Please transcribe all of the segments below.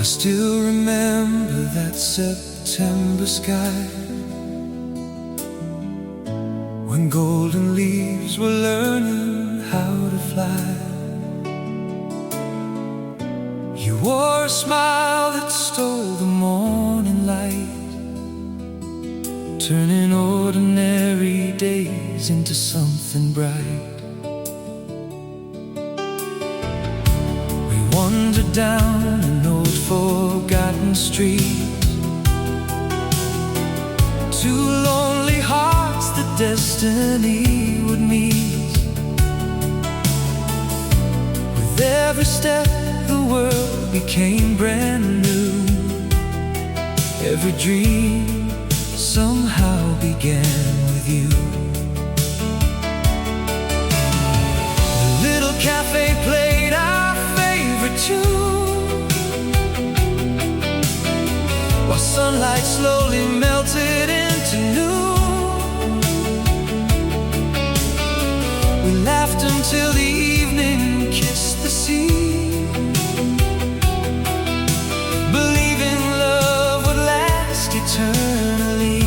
still remember that September sky, when golden leaves were learning how to fly. You wore a smile that stole the morning light, turning ordinary days into something bright. We wandered down an old forgotten street, two lonely hearts that destiny would meet. With every step the world became brand new. Every dream somehow began with you. The little cafe played our favorite tune, while sunlight slowly melted into noon. We laughed until the evening kissed the sea, believing love would last eternally.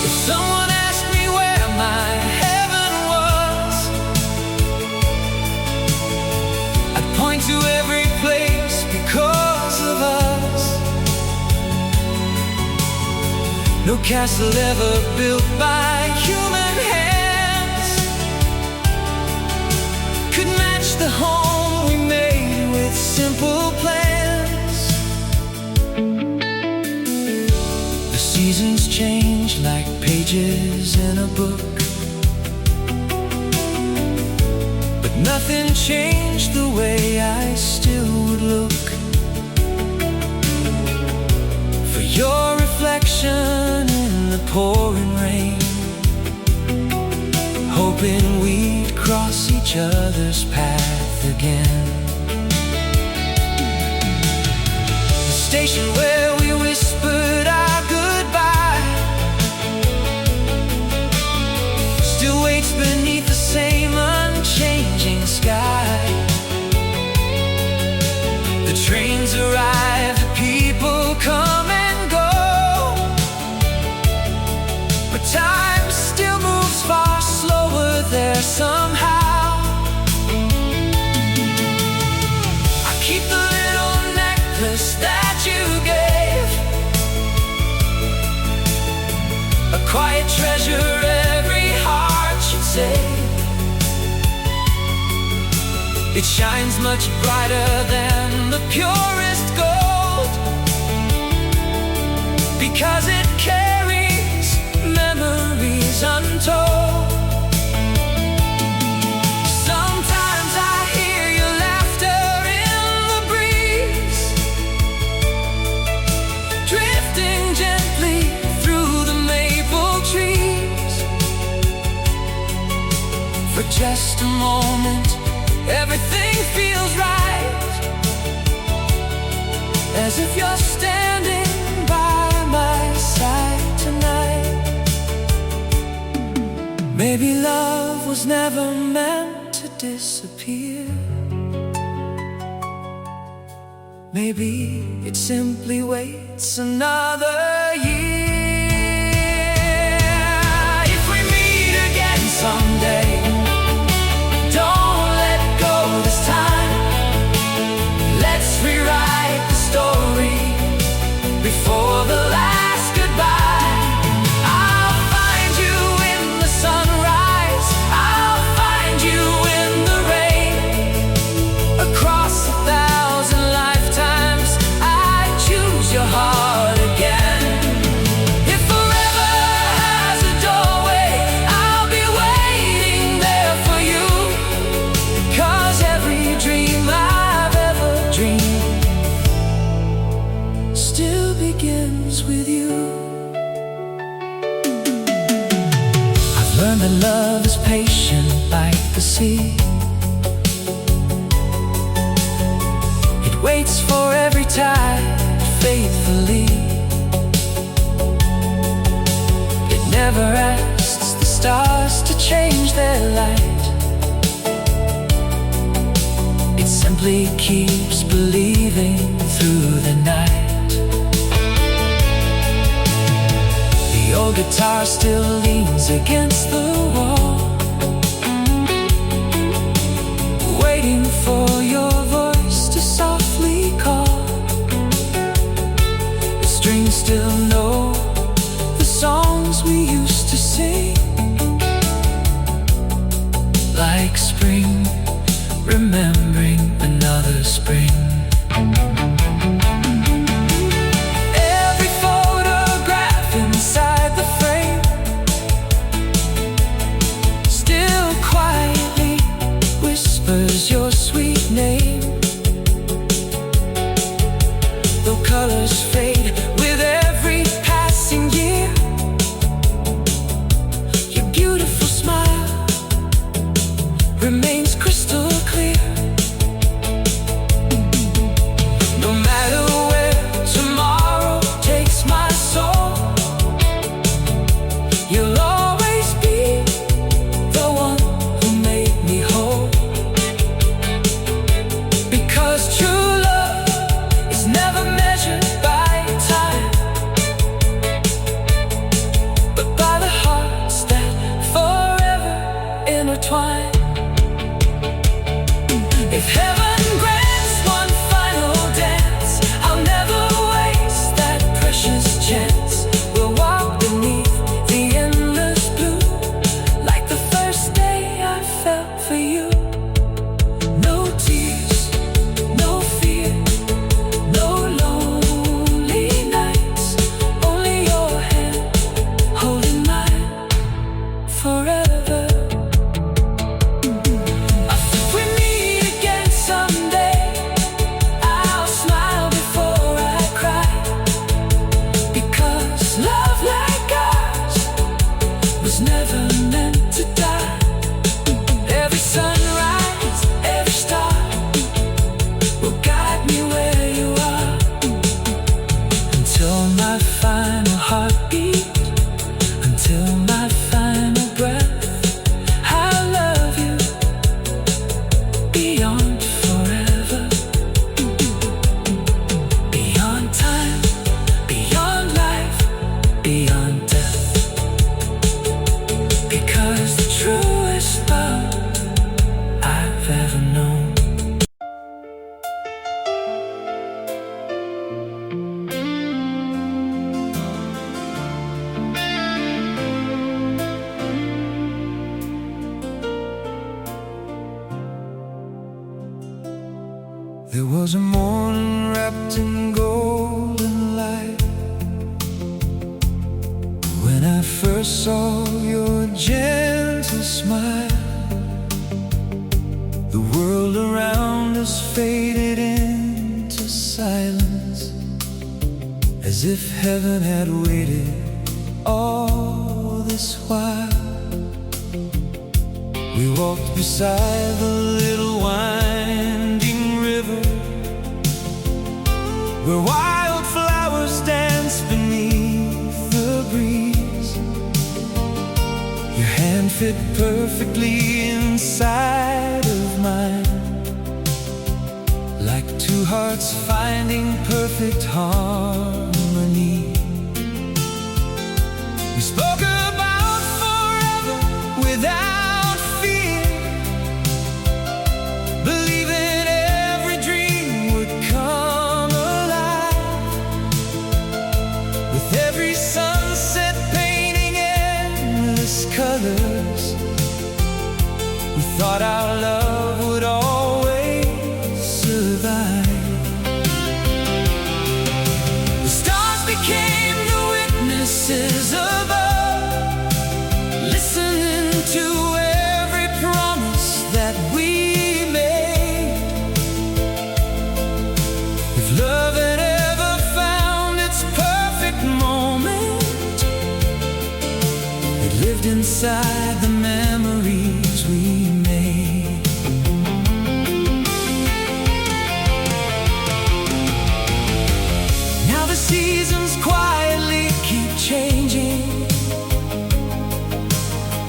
If someone asked me where my heaven was, I'd point to every place because of us. No castle ever built by human hands could match the home we made with simple plans. The seasons change like pages in a book, but nothing changed the way I still would look for your reflection in the pouring rain, hoping we'd cross each other's path again. The station where we whispered our goodbye still waits beneath the same unchanging sky. The trains arrive, people come and go, but time still moves far slower there somehow. I keep the little necklace that you gave, a quiet treasure every heart should save. It shines much brighter than the purest gold, because it carries memories untold. Sometimes I hear your laughter in the breeze, drifting gently through the maple trees. For just a moment, everything feels right, as if you're standing by my side tonight. Maybe love was never meant to disappear. Maybe it simply waits another year. If we meet again someday, don't let go this time. Let's rewrite the story before the last goodbye. I'll find you in the sunrise, I'll find you in the rain. Across 1,000 lifetimes, I choose your heart again. If forever has a doorway, I'll be waiting there for you, 'cause every dream I've ever dreamed still begins with you. I've learned that love is patient like the sea. It waits for every tide faithfully. It never asks the stars to change their light. It simply simply keeps believing through the night. The old guitar still leans against the wall, waiting for your voice to softly call. The strings still know the songs we used to sing, like spring, remembering another spring. Every photograph inside the frame still quietly whispers your sweet name. Though colors fade with every passing year, your beautiful smile remains crystal clear. No matter where tomorrow takes my soul, you'll always be the one who made me whole. Because true love is never measured by time, but by the hearts that forever intertwine. If heaven grants one final dance, I'll never waste that precious chance. We'll walk beneath the endless blue, like the first day I felt for you. No tears, no fear, no lonely nights, only your hand holding mine forever. Never meant to die. Every sunrise, every star will guide me where you are, until my final heartbeat, until my final breath. I love you beyond forever, beyond time, beyond life, beyond death. Because the truest love I've ever known. There was a morning wrapped in golden light, when I first saw your gentle smile. The world around us faded into silence, as if heaven had waited all this while. We walked beside the little winding river, where wildflowers dance beneath the breeze. Your hand fit perfectly inside of mine, like two hearts finding perfect harmony. We spoke about forever without fear, believing every dream would come alive, with every sunset painting endless colors. We thought our love would always survive. The stars became the witnesses above, listening to every promise that we made. If love had ever found its perfect moment, it lived inside the memories we made. Now the seasons quietly keep changing.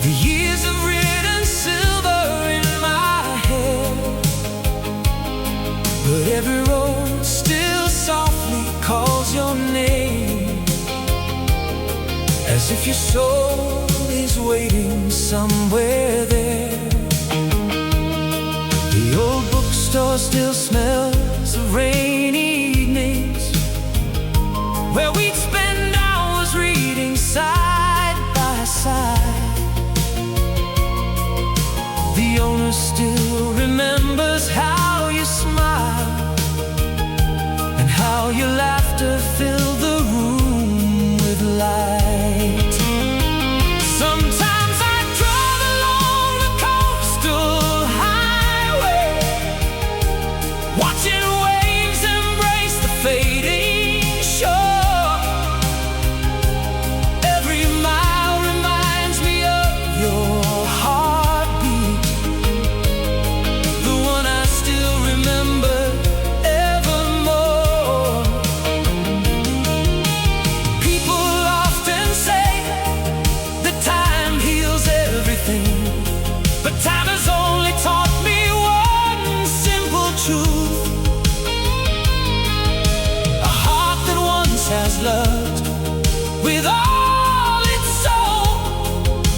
The years have written silver in my hair. but every road still softly calls your name, as if your soul is waiting somewhere there. The old bookstore still smells of rainy evenings, where we'd spend hours reading side by side. The owner still remembers how you smiled, and how your laughter filled the room with light. Sometimes I drive along the coastal highway, watching waves embrace the fading shore. Every mile reminds me of your heartbeat, the one I still remember evermore. People often say that time heals everything, but time has only taught me one simple truth: a heart that once has loved with all its soul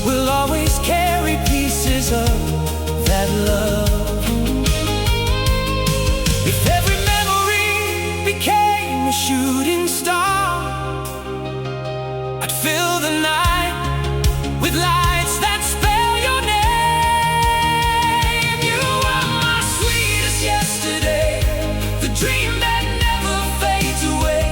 will always carry pieces of that love. If every memory became a shooting star, I'd fill the night with lights that spell your name. You were my sweetest yesterday, the dream that never fades away.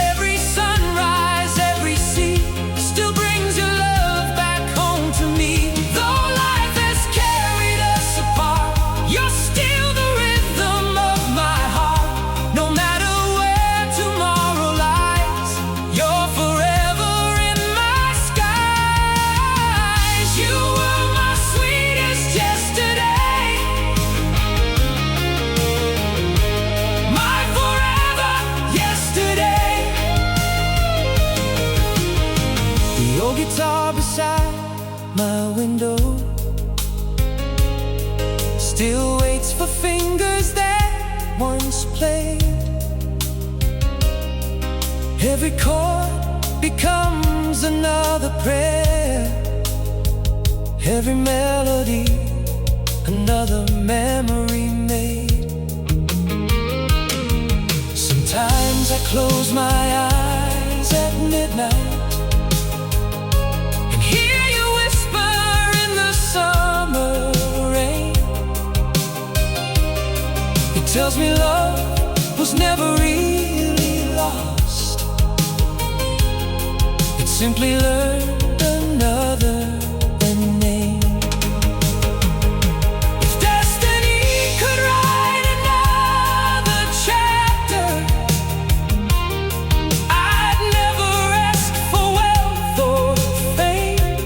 Every sunrise, every sea still brings your love back home to me. Though life has carried us apart, you're still the rhythm of my heart. No matter where tomorrow lies, you're forever in my skies. You were my sweetest yesterday, my forever yesterday. The old guitar beside my window still waits for fingers that once played. Every chord becomes another prayer, every melody another memory made. Sometimes I close my eyes at midnight and hear you whisper in the summer rain. It tells me love was never really lost, it simply learned another name. If destiny could write another chapter, I'd never ask for wealth or fame.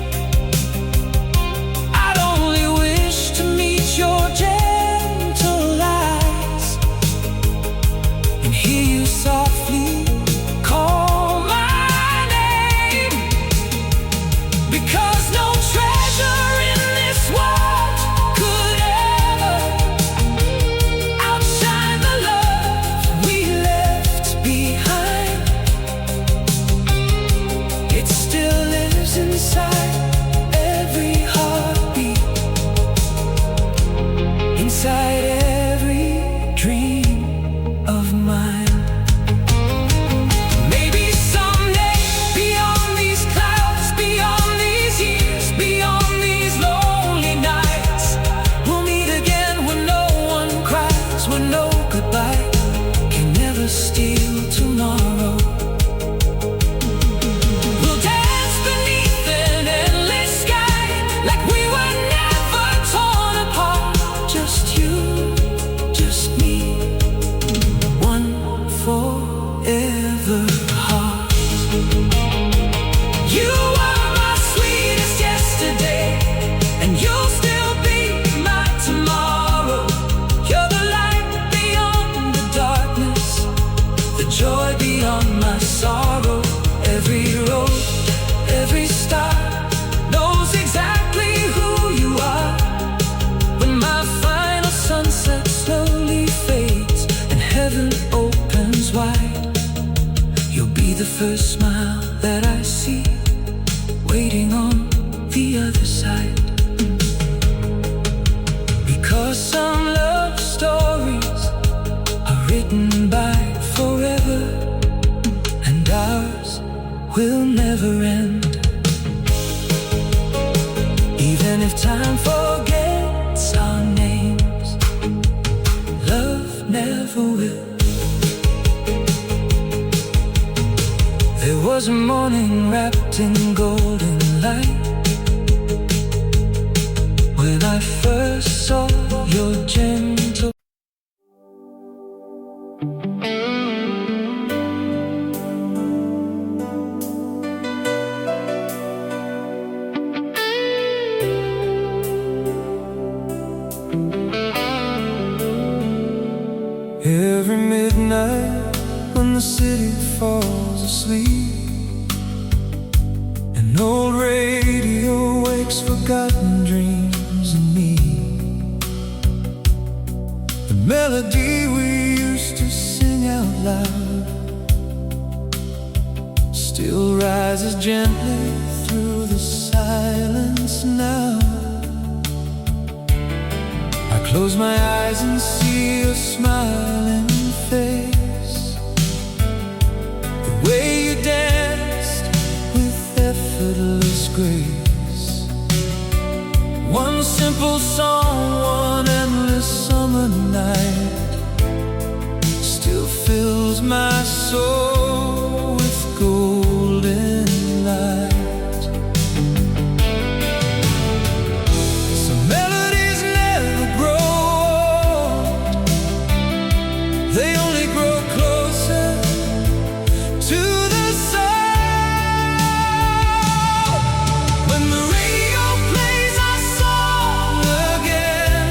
I'd only wish to meet your gentle eyes and hear you softly call my name. Because no treasure in this world could ever outshine the love we left behind. It still lives inside every heartbeat, inside every dream of mine. Maybe someday, beyond these clouds, beyond these years, beyond these lonely nights, we'll meet again when no one cries, when no goodbye can never steal tomorrow. We'll dance beneath an endless sky like we were never torn apart. Just you, just me, one forever heart. You were my sweetest yesterday, and you'll still be my tomorrow. You're the light, the heaven opens wide, you'll be the first smile that I see, waiting on the other side. Because some love stories are written by forever, and ours will never end. Even if time forgets our names, love never will. There was a morning wrapped in golden light, when I first saw your gentle. Every midnight when the city falls asleep, an old radio wakes forgotten dreams in me. The melody we used to sing out loud still rises gently through the silence now. I close my eyes and see your smiling face, the way you danced with effortless grace. One simple song, one endless summer night, still fills my soul with golden light. Some melodies never grow old, they only grow closer to the soul. When the radio plays our song again,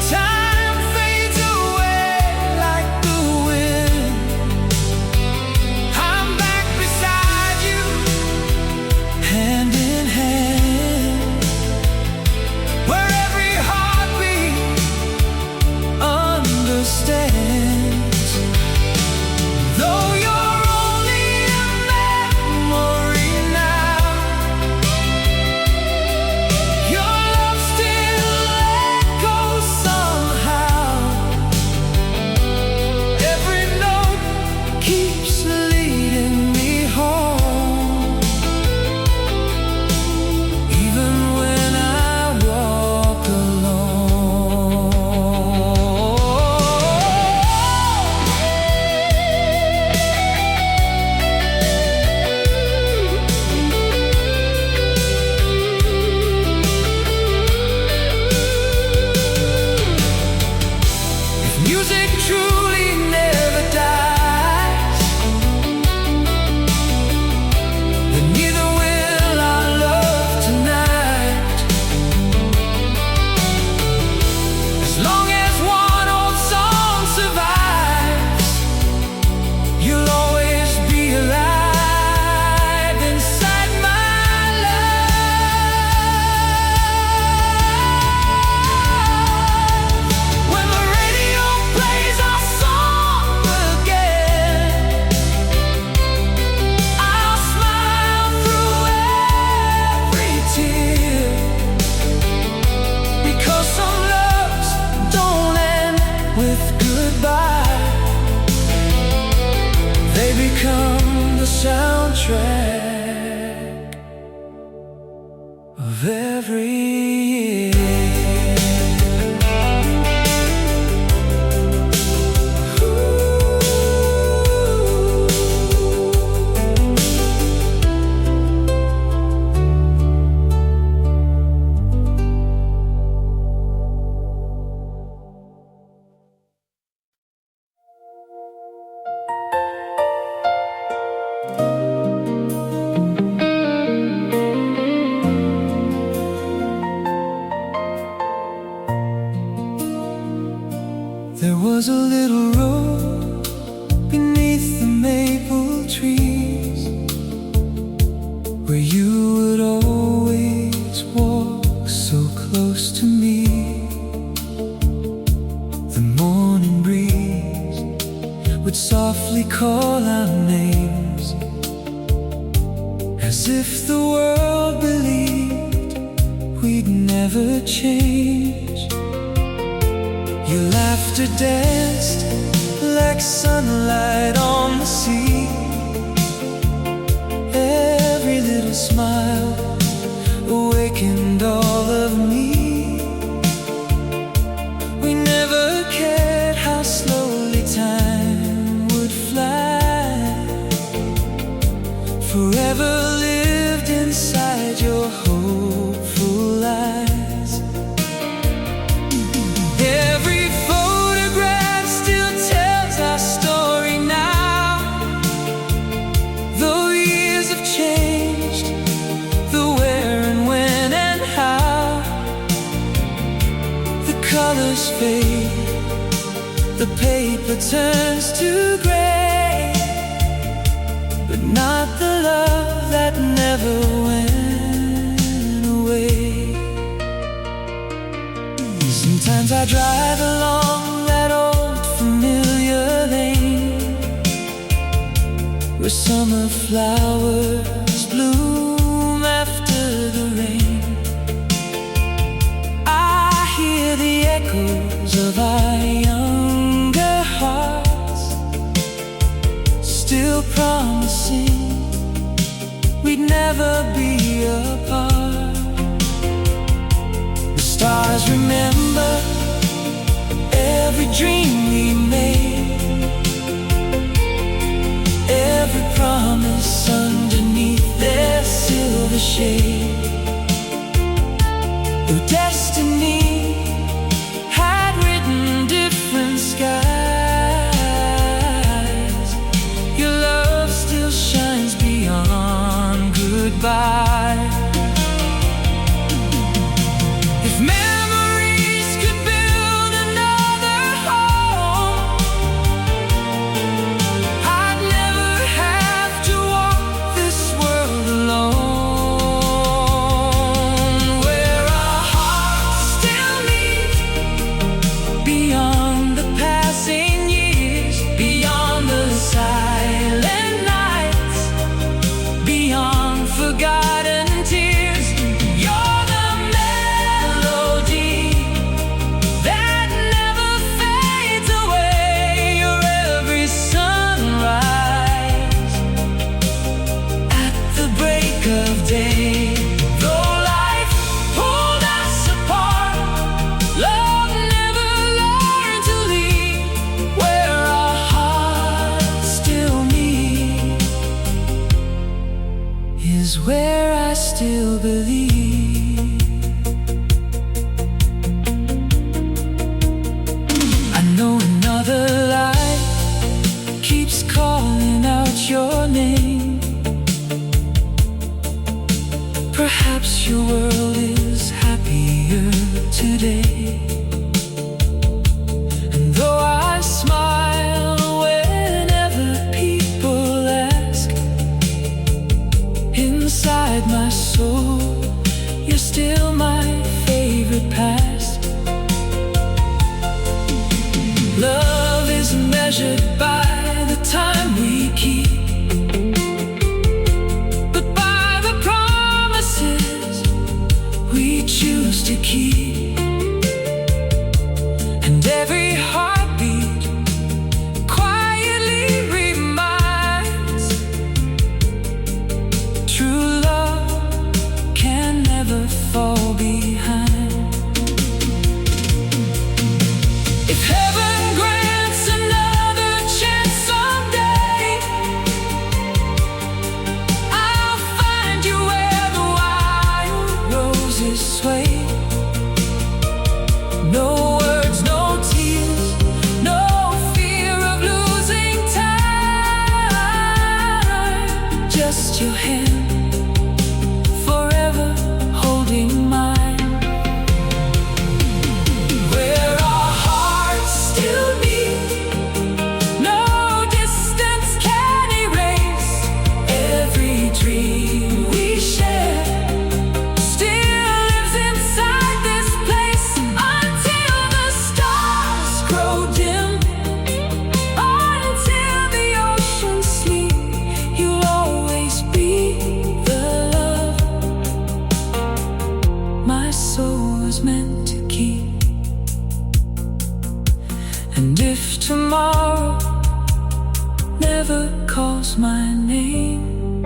time fades away like the wind. I'm back beside you, hand in hand, where every heartbeat understands. Though you're only a memory now, your love still echoes somehow. Every note keeps leading me home, even when I walk alone. If music truly never dies, then neither will our love tonight. As long as one old song survives, you'll always be alive inside my life. When the radio plays our song again, I'll smile through every tear, because some loves don't end with goodbye, they become the soundtrack of every year. There was a little road beneath the maple trees, where you would always walk so close to me. The more would softly call our names, as if the world believed we'd never change. Your laughter danced like sunlight on the sea. Every little smile awakened all of me. We never cared how slowly time would fly. Forever lived inside your hopeful eyes. Every photograph still tells our story now. Though years have changed the where and when and how, the colors fade, the paper turns to gray, but not the love that never went away. Sometimes I drive along that old familiar lane, where summer flowers bloom after the rain. I hear the echoes of our younger hearts, still promising we'd never be apart. The stars remember every dream we made, every promise underneath their silver shade. Though destiny had written different skies, your love still shines beyond goodbye. If memories could build another home, I'd never have to walk this world alone. Where our hearts still meet, beyond the passing years, beyond the silent nights, beyond forgotten tears. You're the melody that never fades away. You're every sunrise at the break of day. Though life pulled us apart, love never learned to leave. Where our hearts still meet is where I still believe. I know another life keeps calling out your name. Perhaps your world is happier today. And though I smile whenever people ask, inside my soul, you're still my favorite past. Love isn't measured by the time we keep, but by the promises we choose to keep. And every heartbeat quietly reminds, true love can never fall behind. If heaven grants another chance And if tomorrow never calls my name,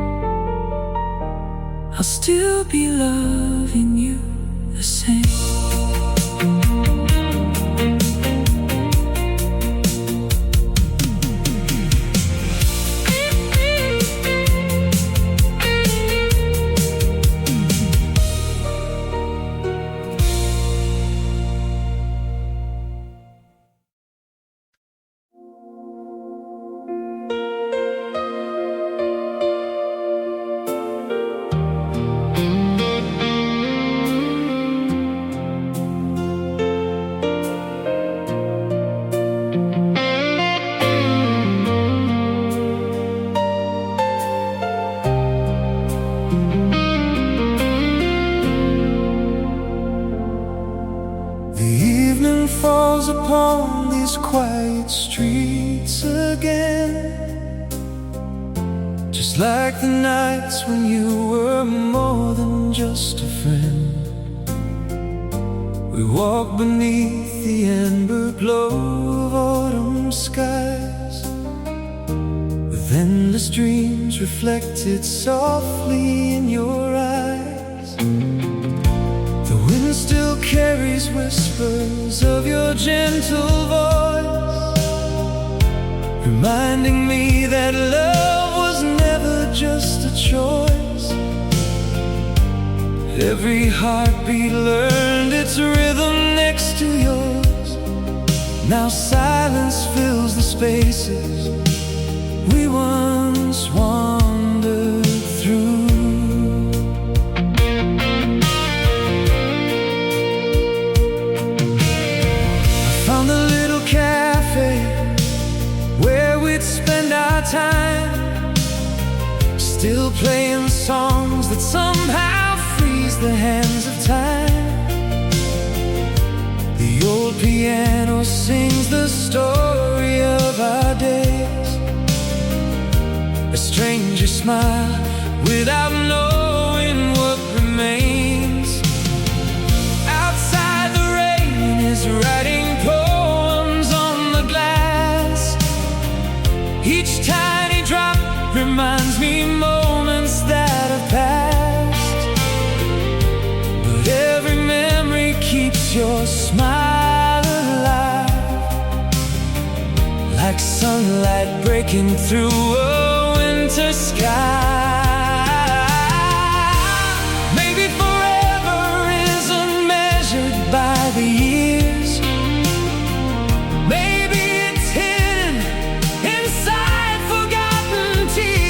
I'll still be loving you the same. Falls upon these quiet streets again, just like the nights when you were more than just a friend. We walk beneath the ember glow of autumn skies, with endless dreams reflected softly in your eyes. The wind still carries whispers of your gentle voice, reminding me that love was never just a choice. Every heartbeat learned its rhythm next to yours. Now silence fills the spaces we once wandered through. Spend our time still playing songs that somehow freeze the hands of time. The old piano sings the story of our days. A stranger smile without knowing what remains. Outside the rain is writing poems on the glass. Each tiny drop reminds me moments that have passed, but every memory keeps your smile alive, like sunlight breaking through a winter sky. Maybe forever isn't measured by the years. Maybe it's hidden inside forgotten tears.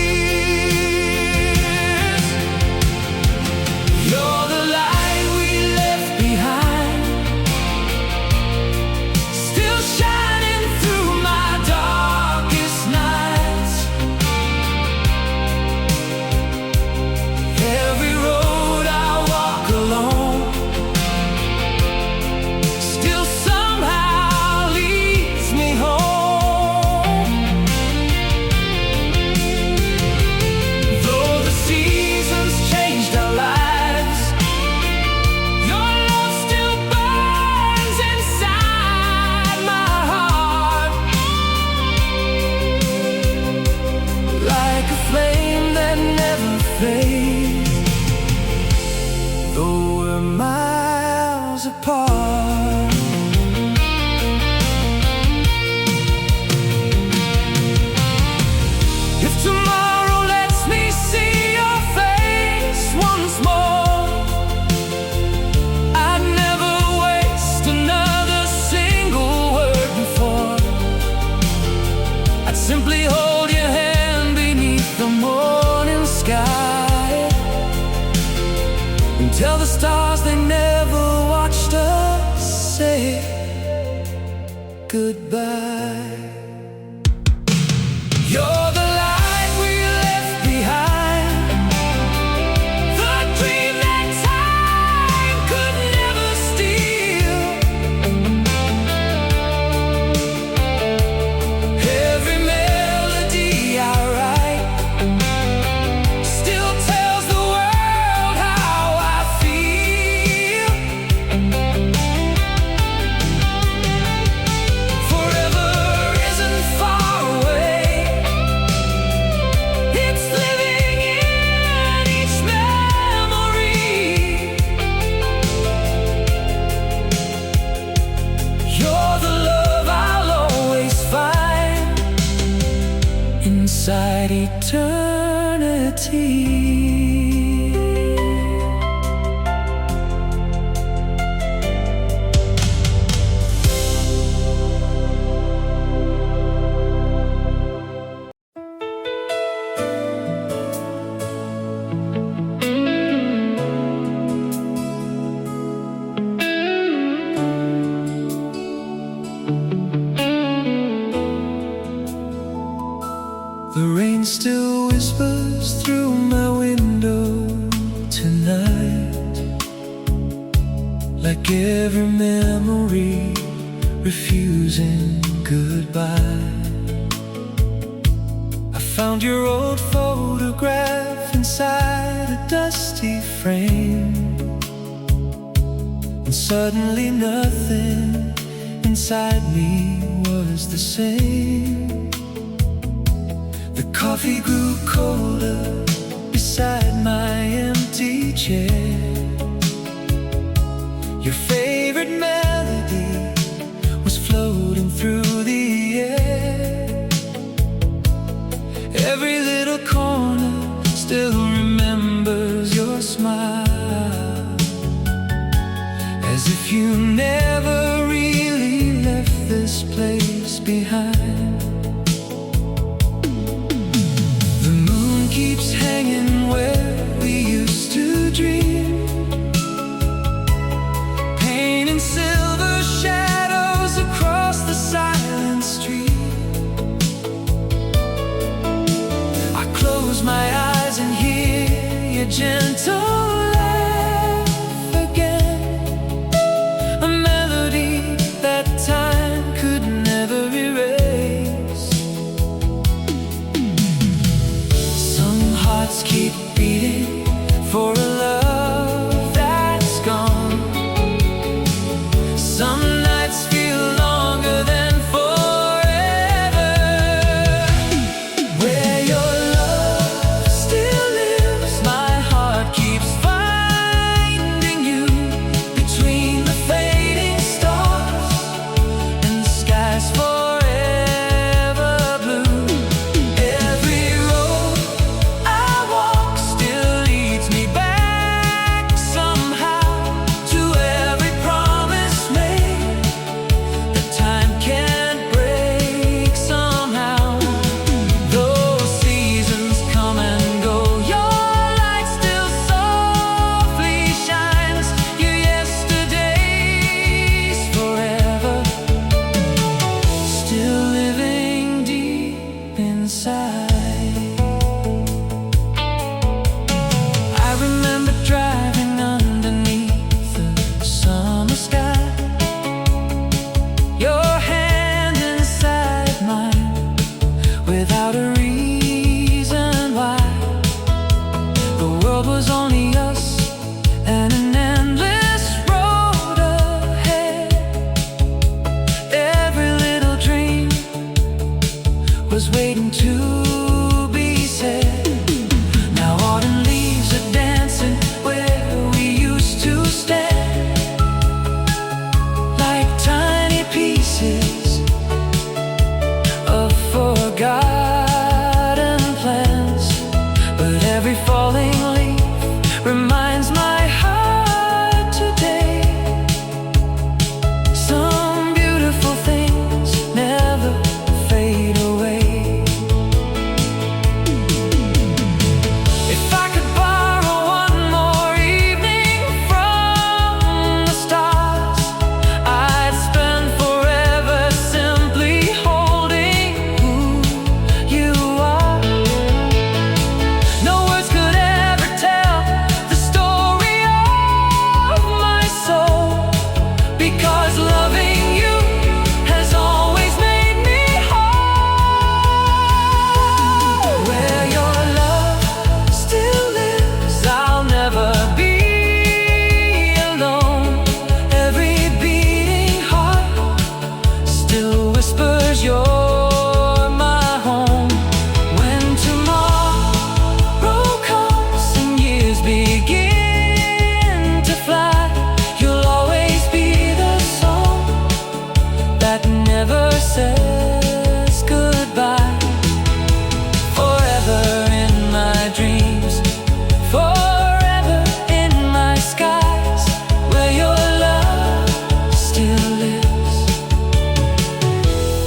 You're the light we left behind, still shining through my darkest nights. Every road I walk alone still somehow leads me home. Though the seasons changed our lives, your love still burns inside my heart, like a flame that never fades, though we're miles apart. If tomorrow lets me see your face once more, I'd never waste another single word before. I'd simply hold your hand beneath the morning sky and tell the stars they never watched us say goodbye. You're the light we left behind, the dream that time could never steal. Every melody I write still tells the world how I feel. Forever like eternity. The rain still whispers through my window tonight, like every memory refusing goodbye. I found your old photograph inside a dusty frame, and suddenly nothing inside me was the same. The coffee grew colder beside my empty chair. Your favorite melody was floating through the air. Every little corner still remembers your smile, as if you never really left this place behind. Keeps hanging where we used to dream, painting silver shadows across the silent street. I close my eyes and hear your gentle laugh again, a melody that time could never erase. Hearts keep beating for a love that's gone. Some nights feel longer than forever. Where your love still lives, my heart keeps finding you between the fading stars and the skies forever blue. Every road I walk still leads me back somehow to every promise made that time can't break somehow. Those seasons come and go, your light still softly shines. Your yesterdays forever still living deep inside. I remember driving underneath the summer sky, your hand inside mine, without a reason why. The world was only us and an endless road ahead. Every little dream was waiting to be said. Now autumn leaves are dancing where we used to stand, like tiny pieces of forgotten plans. But every falling leaf reminds my heart today, some beautiful things never fade away. If I could borrow one more evening from the stars, I'd spend forever simply holding who you are. No words could ever tell the story of my soul, because loving you has always made me whole. Where your love still lives, I'll never be alone. Every beating heart still whispers you're my home. When tomorrow comes and years begin to fly, you'll always be the song that never says goodbye. Forever.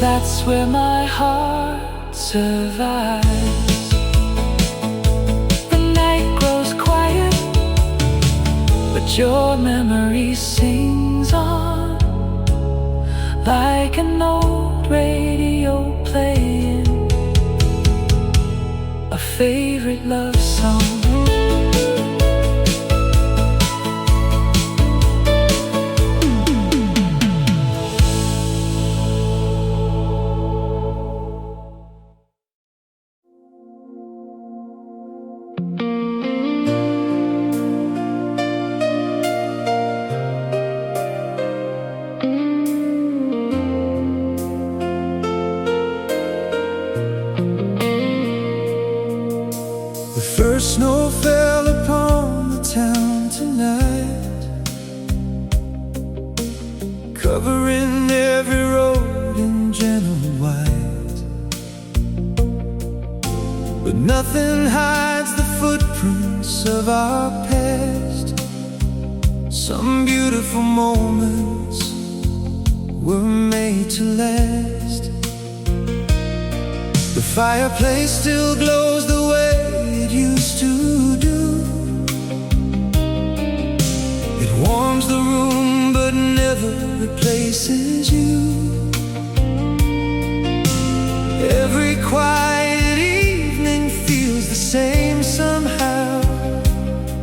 That's where my heart survives. The night grows quiet, but your memory sings on, like an old radio playing a favorite love song. The first snow fell upon the town tonight, covering every road in gentle white. But nothing hides the footprints of our past. Some beautiful moments were made to last. The fireplace still glows the way it used to do. It warms the room but never replaces you. Every quiet evening feels the same somehow,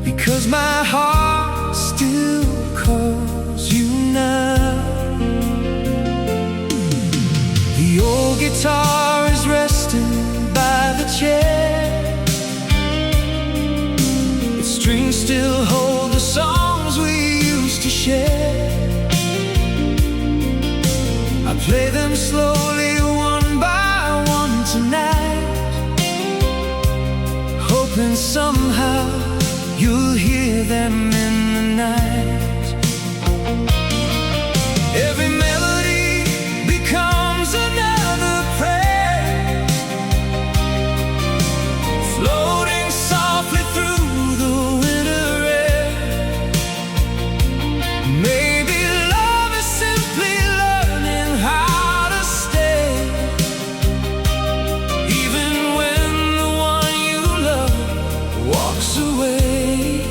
because my heart still calls you now. The old guitar is resting by the chair. Its strings still hold the songs we used to share. I play them slowly one by one tonight, hoping somehow you'll hear them in the night. Every melody becomes another prayer, floating softly through the winter air. Maybe love is simply learning how to stay, even when the one you love walks away.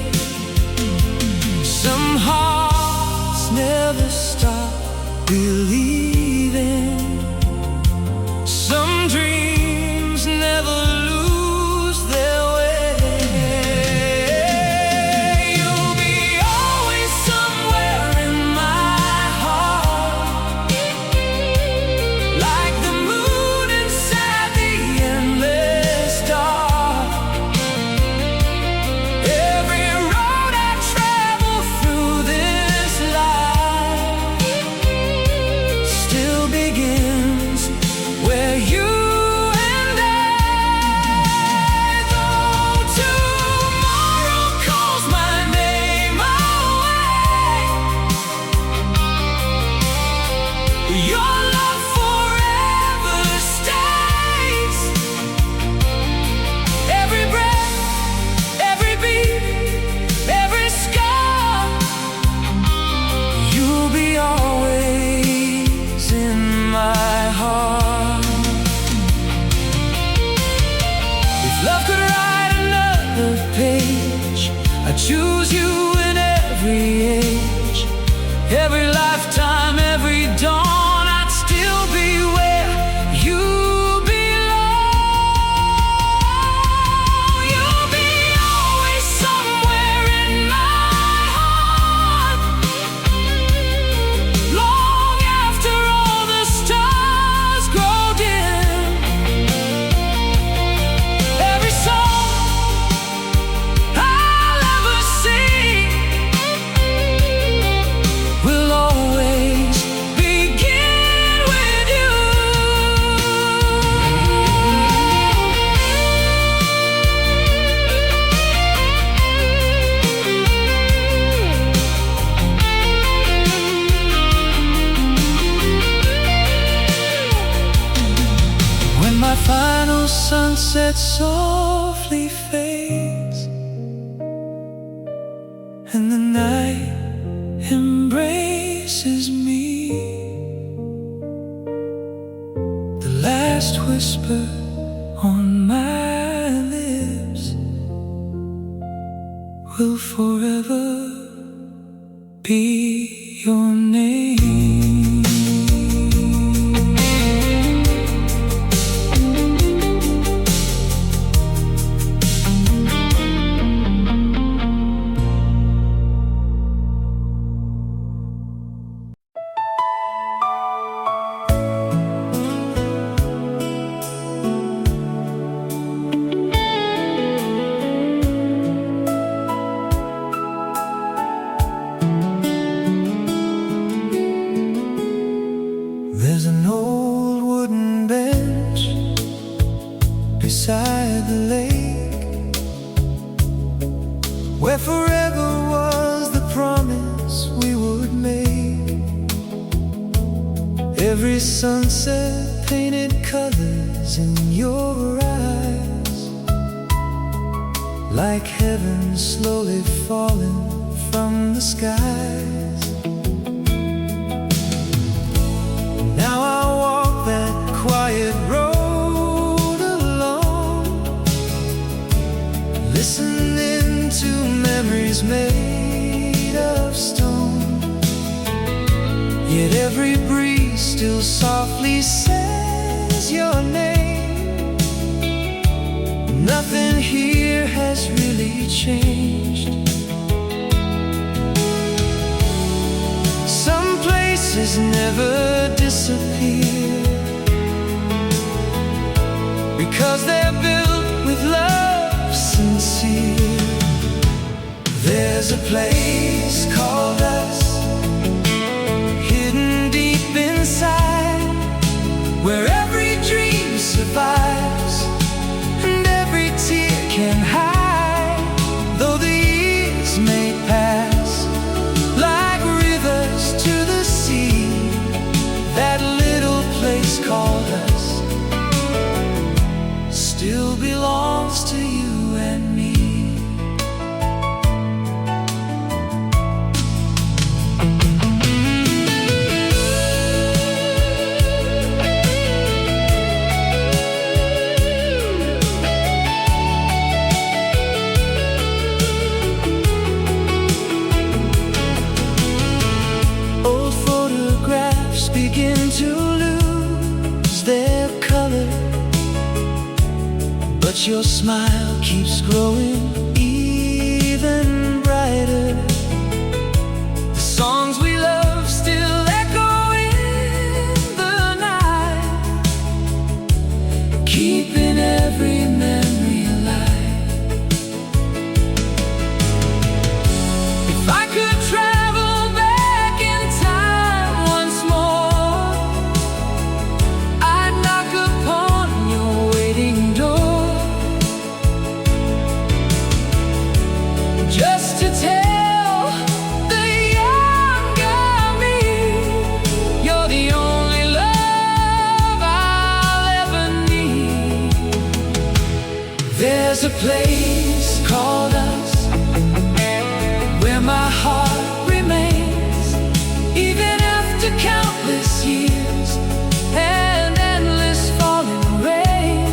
Some hearts never stop believing. Some dreams never lose their way. You'll be always somewhere in my heart, like the moon inside the endless dark. Every road I travel through this life still begins where you and I. Though tomorrow calls my name away, your love forever stays. Every breath, every beat, every scar, you'll be always in my heart. If love could write another page, I'd choose you in every age, every lifetime, every dawn. I'd still be where you belong. You'll be always somewhere in my heart, long after all the stars grow dim. Every song I'll ever sing will always begin with you. When my final sunset softly fades and the night embraces me, last whisper on my lips will forever be your name. There's an old wooden bench beside the lake, where forever was the promise we would make. Every sunset painted colors in your eyes, like heaven slowly falling from the skies. Now I walk that quiet road alone, listening to memories made of stone. Yet every breeze still softly says your name. Nothing here has really changed. Some places never disappear, because they're built with love sincere. There's a place called us, hidden deep inside, where every dream survives and every tear can hide. Though the years may pass like rivers to the sea, that little place called us still belongs to you and me. Old photographs begin to lose their color, but your smile keeps growing even brighter. The songs we love still echo in the night, keeping every memory alive. If I could travel back in time once more, I'd knock upon your waiting door, just to tell the younger me, you're the only love I'll ever need. There's a place called us, where my heart remains, even after countless years and endless falling rain.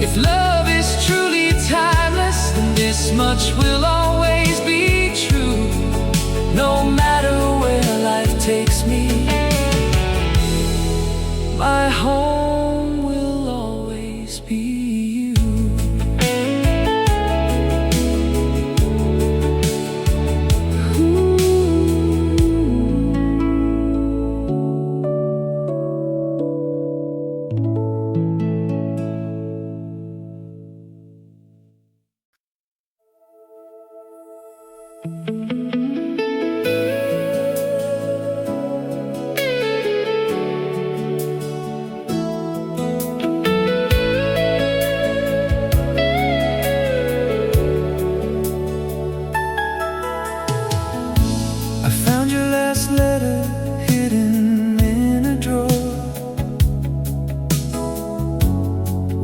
If love is truly timeless, then this much will always be true. No matter where life takes me, my home will always be you. I found your last letter hidden in a drawer,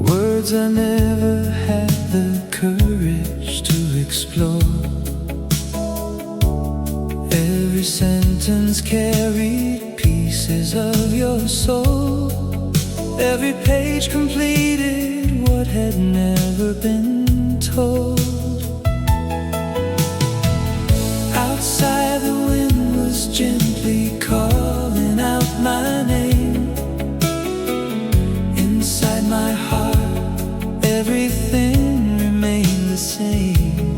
words I never had the courage to explore. Every sentence carried pieces of your soul, Every page completed what had never been told. Outside the wind was gently calling out my name. Inside my heart everything remained the same.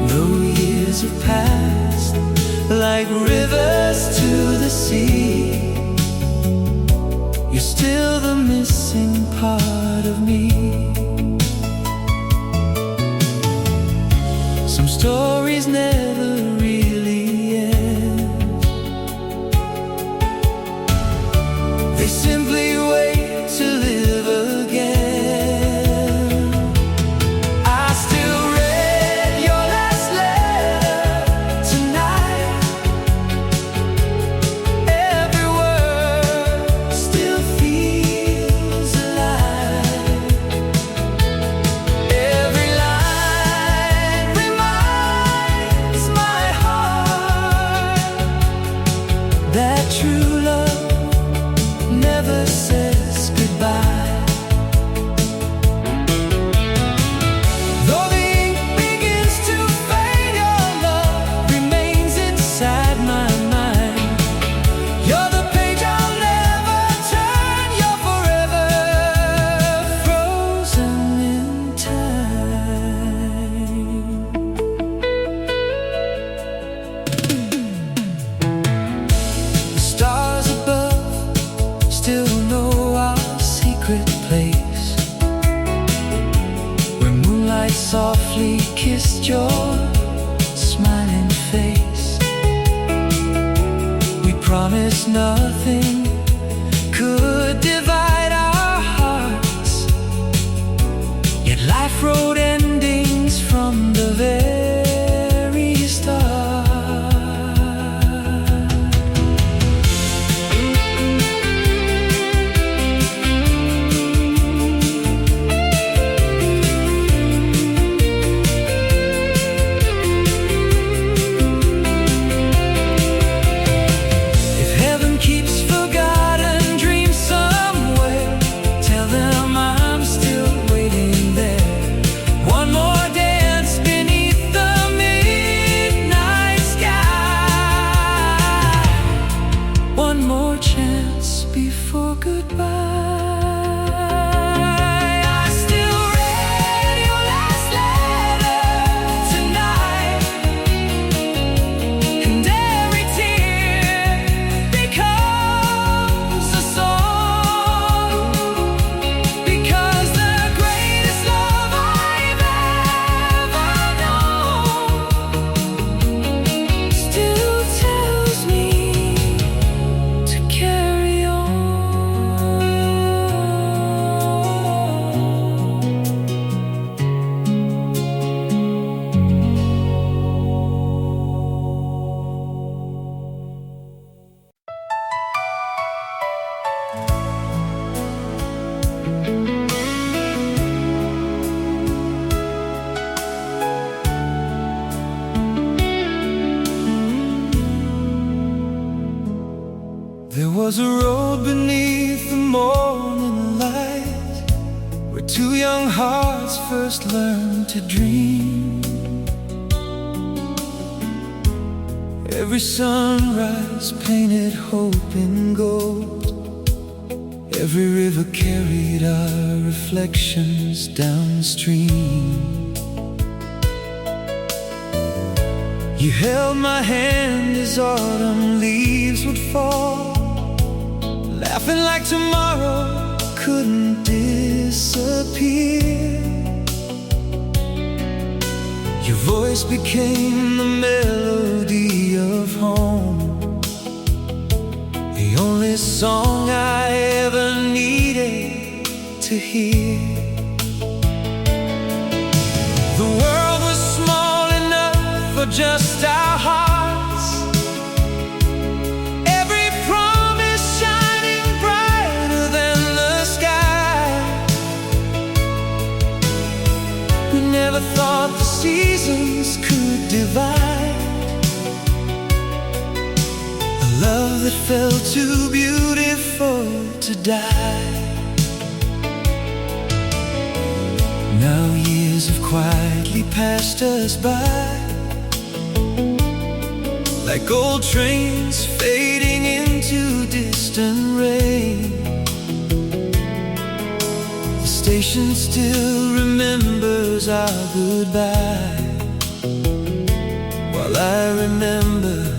Though years have passed like rivers to the sea, you're still the missing part of me. Some stories never really end. They simply wait to live again. I still read your last letter tonight. Every word still feels alive. Every line reminds my heart that true love never says goodbye. Though the ink begins to fade, your love remains inside my mind. You're the page I'll never turn. You're forever frozen in time. The stars above still know our secret place, where moonlight softly kissed your smiling face. We promised nothing could divide our hearts, yet life wrote endings from the very start. If heaven keeps forgotten dreams somewhere, tell them I'm still waiting there. One more dance beneath the midnight sky. One more chance before goodbye. I still read your last letter tonight, and every tear becomes a song. Because the greatest love I've ever known still tells me to carry on. There was a road beneath the morning light, where two young hearts first learned to dream. Every sunrise painted hope in gold. Every river carried our reflections downstream. You held my hand as autumn leaves would fall, laughing like tomorrow couldn't disappear. Your voice became the melody of home, the only song I ever needed to hear. The world was small enough for just our hearts, every promise shining brighter than the sky. We never thought the seasons could divide a love that felt too beautiful to die. Now years have quietly passed us by, like old trains fading into distant rain. The station still remembers our goodbye, while I remember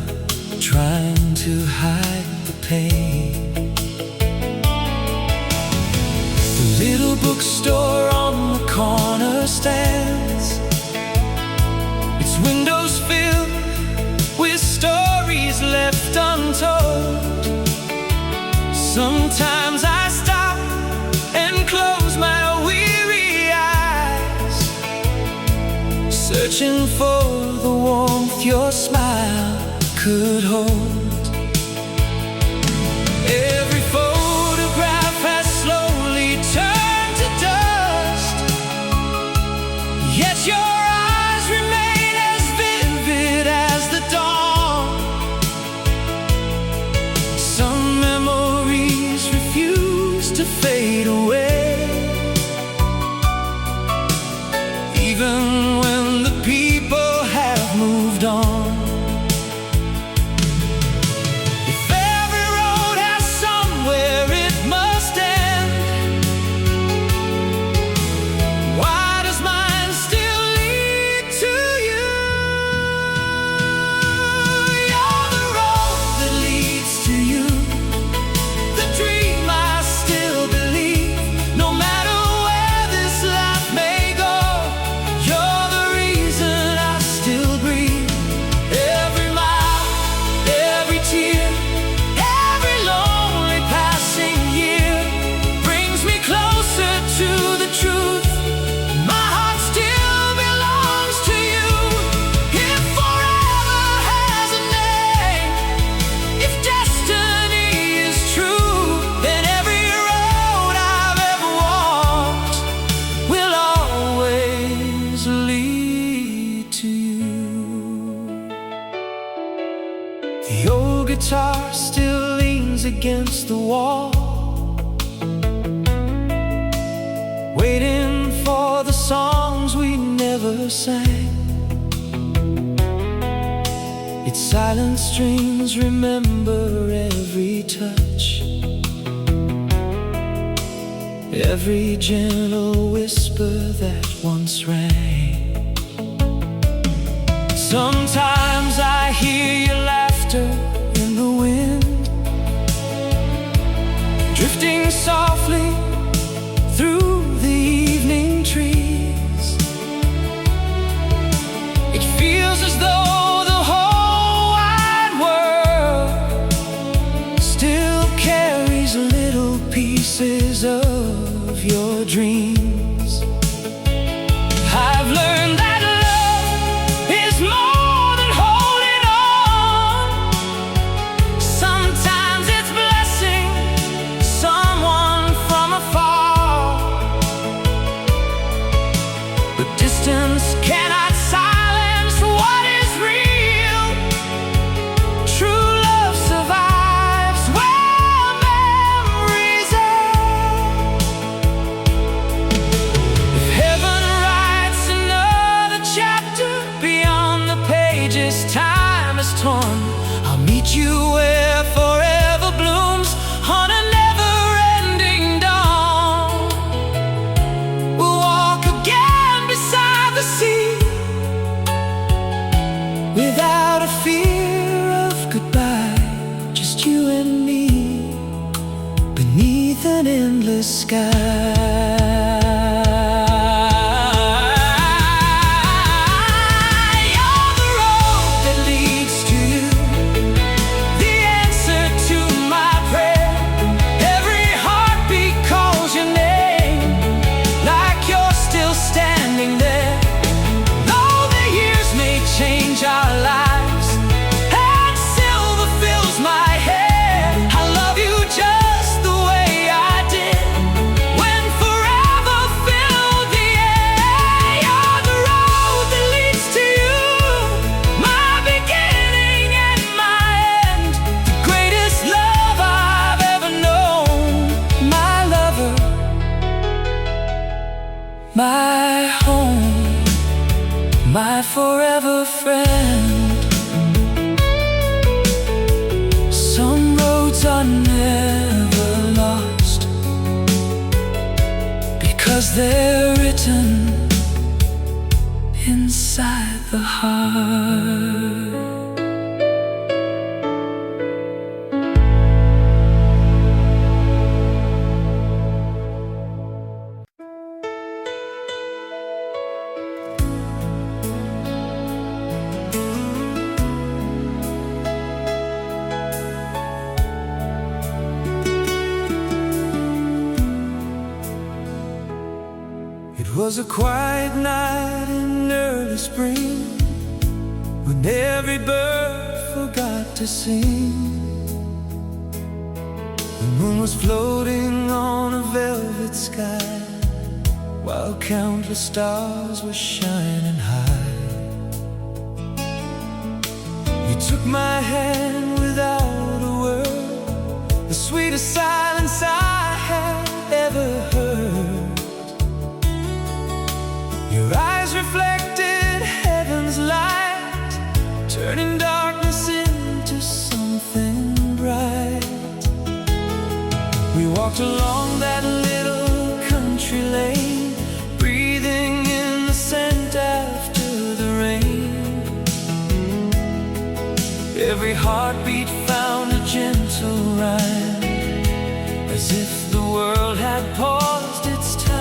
trying to hide the pain. The little bookstore on the corner stands, its windows filled with stories left untold. Sometimes I stop and close my weary eyes, searching for the warmth your smile could hold. Every photograph has slowly turned to dust, yet your eyes remain as vivid as the dawn. Some memories refuse to fade away, even when the people have moved on. The old guitar still leans against the wall, waiting for the songs we never sang. Its silent strings remember every touch, every gentle whisper that once rang. Sometimes I hear your laughter in the wind, drifting softly through the evening trees. It feels as though the whole wide world still carries little pieces of your dreams. I've learned that distance cannot silence what is real. True love survives where memories end. If heaven writes another chapter beyond the pages time has torn, I'll meet you where forever blooms on a never-ending dawn. We'll walk again beside the sea, without a fear of goodbye, just you and me, beneath an endless sky. When forever friend. Some roads are never lost because they're written inside the heart. It was a quiet night in early spring, when every bird forgot to sing. The moon was floating on a velvet sky, while countless stars were shining high. You took my hand without a word, the sweetest silence I had ever heard. Your eyes reflected heaven's light, turning darkness into something bright. We walked along that little country lane, breathing in the scent after the rain. Every heartbeat found a gentle rhyme, as if the world had paused its time.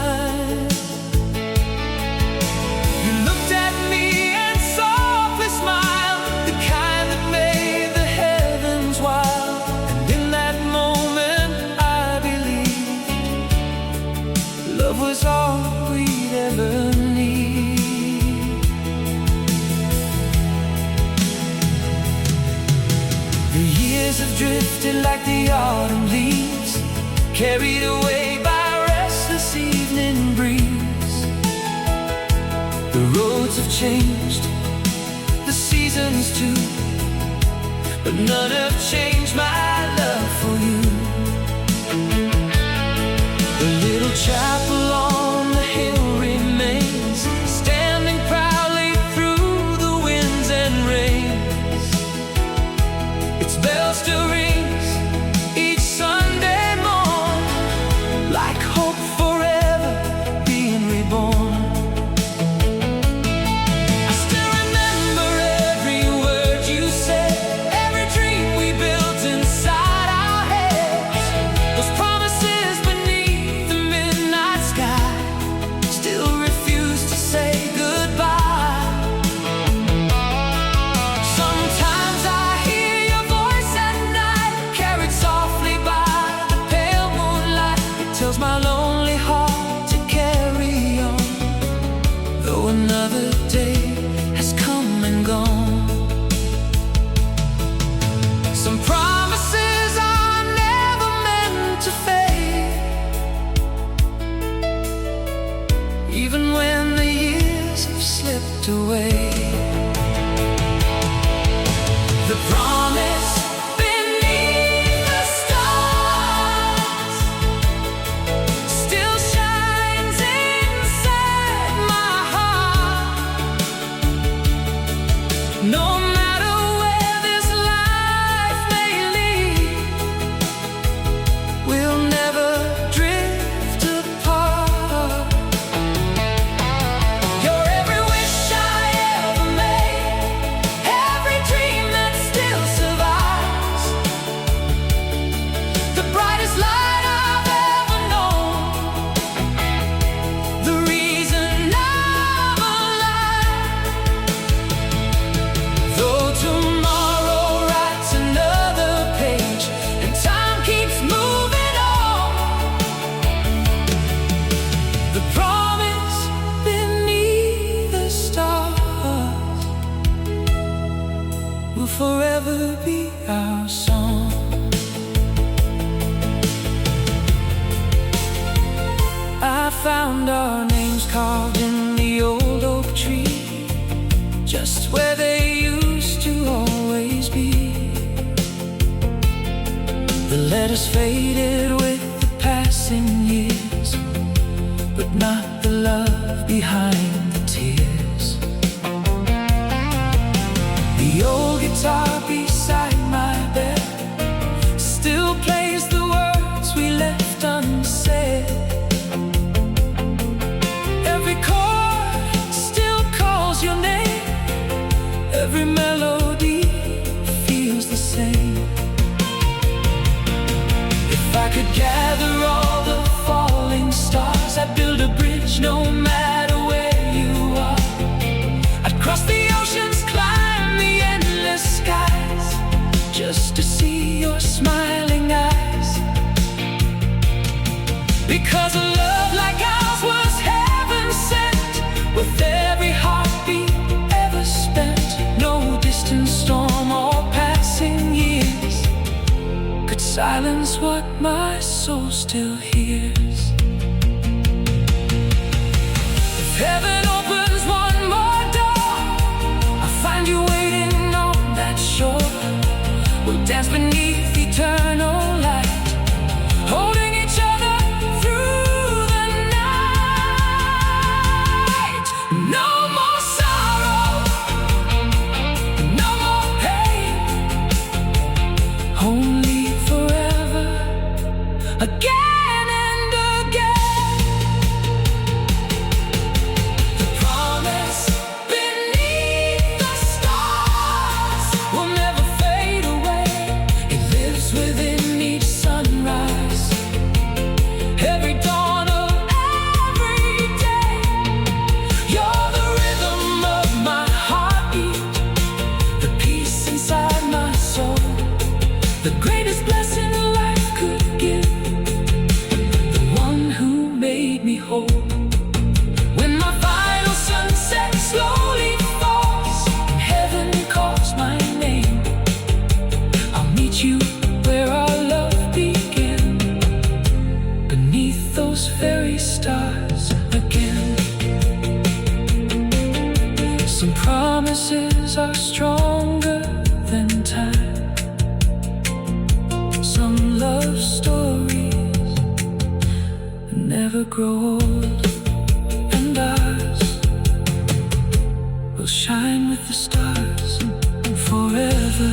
Was all we'd ever need. The years have drifted like the autumn leaves, carried away by a restless evening breeze. The roads have changed, the seasons too, but none have changed my love for you. The little chapel on the hill remains, standing proudly through the winds and rains. Its bell still rings each Sunday morn, like hope forever being reborn. I still remember every word you said, every dream we built inside our heads. Those promises beneath the midnight sky still refuse to say goodbye. Sometimes I hear your voice at night, carried softly by the pale moonlight. It tells my lonely heart to carry on, though another day has come and gone. Some promises are never meant to fade, even when the years have slipped away. The promise beneath the stars still shines inside my heart. No matter where this life may lead, we'll never drift apart. You're every wish I ever made, every dream that still survives, the brightest light I've ever known, the reason I'm alive. Though tomorrow writes another page and time keeps moving on, the promise beneath the stars will forever be our song. I found our names carved in the old oak tree, just where they used to always be. The letters faded with the passing years, but not the love behind the tears. silence what my soul still hears. If heaven opens one more door, I'll find you waiting on that shore. We'll dance beneath eternal light, holding each other through the night. No more sorrow, no more pain, only forever, again and again. The promise beneath the stars will never fade away. It lives within each sunrise, every dawn of every day. You're the rhythm of my heartbeat, the peace inside my soul, the greatest blessing life could give, the one who made me whole. When my final sunset slowly falls and heaven calls my name, I'll meet you where our love began, beneath those very stars again. Some promises are stronger than time. Some love stories never grow old, and ours will shine with the stars forever.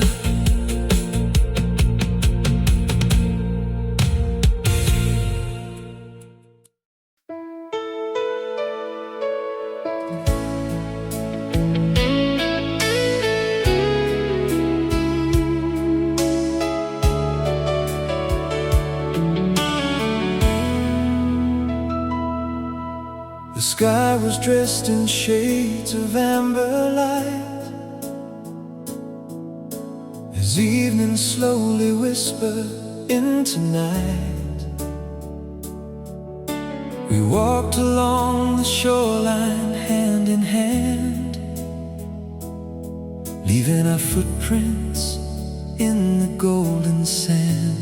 The sky was dressed in shades of amber light, as evening slowly whispered into night. We walked along the shoreline hand in hand, leaving our footprints in the golden sand.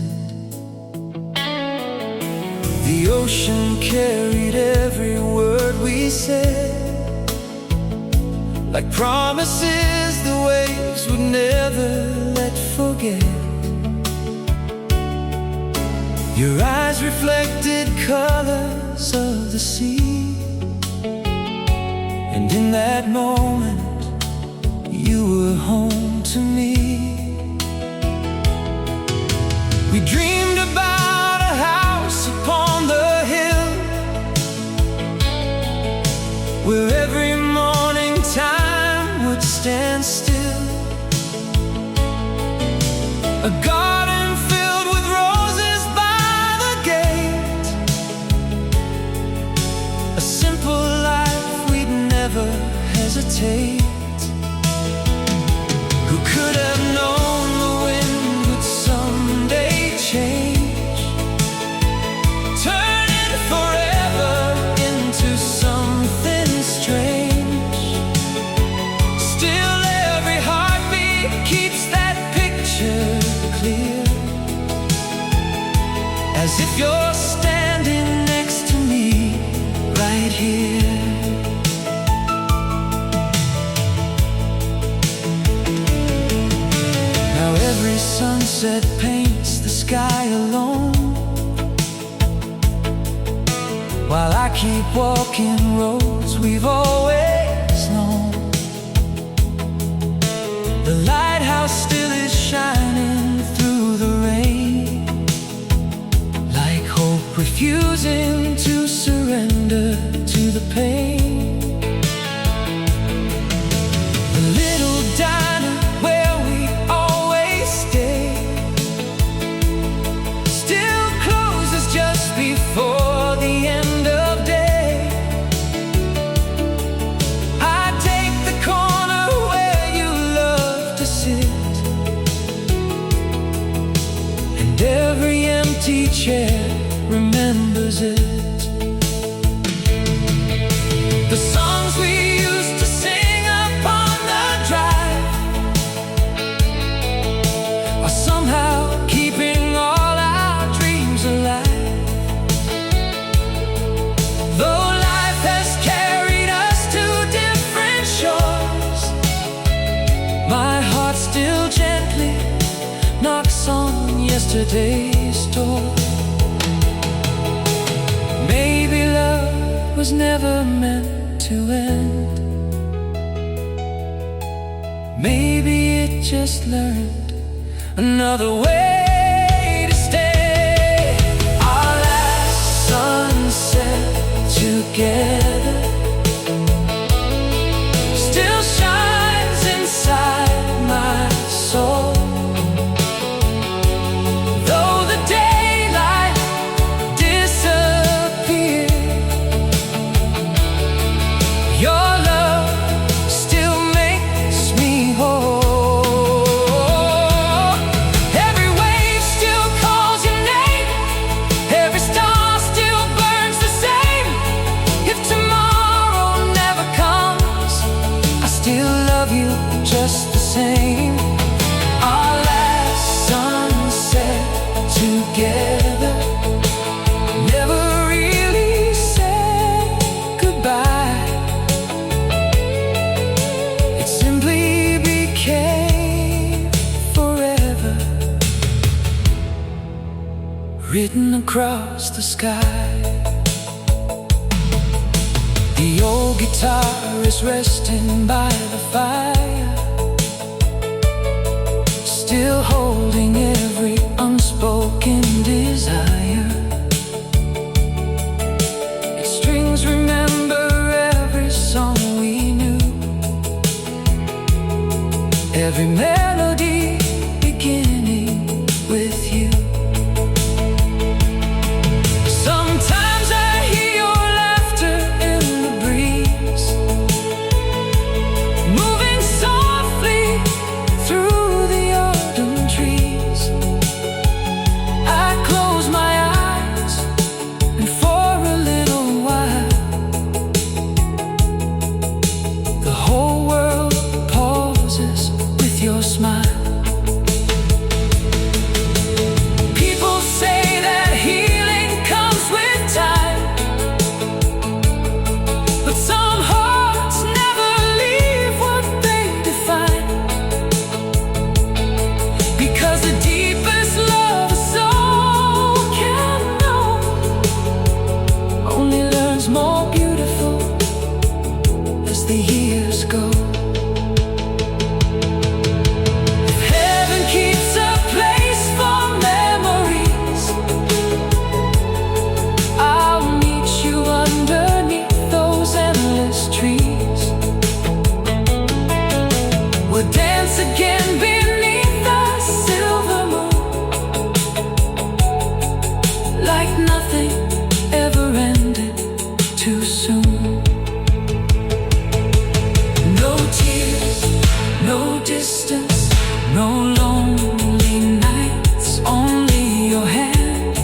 The ocean carried every word we said, like promises the waves would never let forget. Your eyes reflected colors of the sea, and in that moment you were home to me. We dreamed about a house upon the hill, where every morning time would stand still. A garden filled with roses by the gate, a simple life we'd never hesitate. Who could have known the wind would someday change, turning forever into something strange? Still every heartbeat keeps that picture clear, as if you're standing next to me right here. Now every sunset paints the sky alone, while I keep walking roads we've always known. The lighthouse still is shining through the rain, like hope refusing to surrender to the pain. The little diner where we always stay still closes just before the end of day. I take the corner where you love to sit, and every empty chair remembers it. The songs we used to sing upon the drive are somehow keeping all yesterday's door. Maybe love was never meant to end. Maybe it just learned another way to stay. Our last sunset together still shines inside my soul. Though the daylight disappeared, your love still makes me whole. Every wave still calls your name, every star still burns the same. If tomorrow never comes, I still love you just the same. Our last sunset together never really said goodbye. It simply became forever, written across the sky. The old guitar is resting by the fire, still holding every unspoken desire. Its strings remember every song we knew, every melody beginning with you. Sometimes I hear your laughter in the breeze, moving softly through the autumn trees. I close my eyes, and for a little while the whole world pauses with your smile. People say that healing comes with time, but some hearts never leave what they define. Because the deepest love a soul can know only learns more beautiful as the years go. If heaven keeps a place for memories, I'll meet you underneath those endless trees. We'll dance again beneath the silver moon, like nothing ever ended too soon. No tears, no distance, no lonely nights, only your hand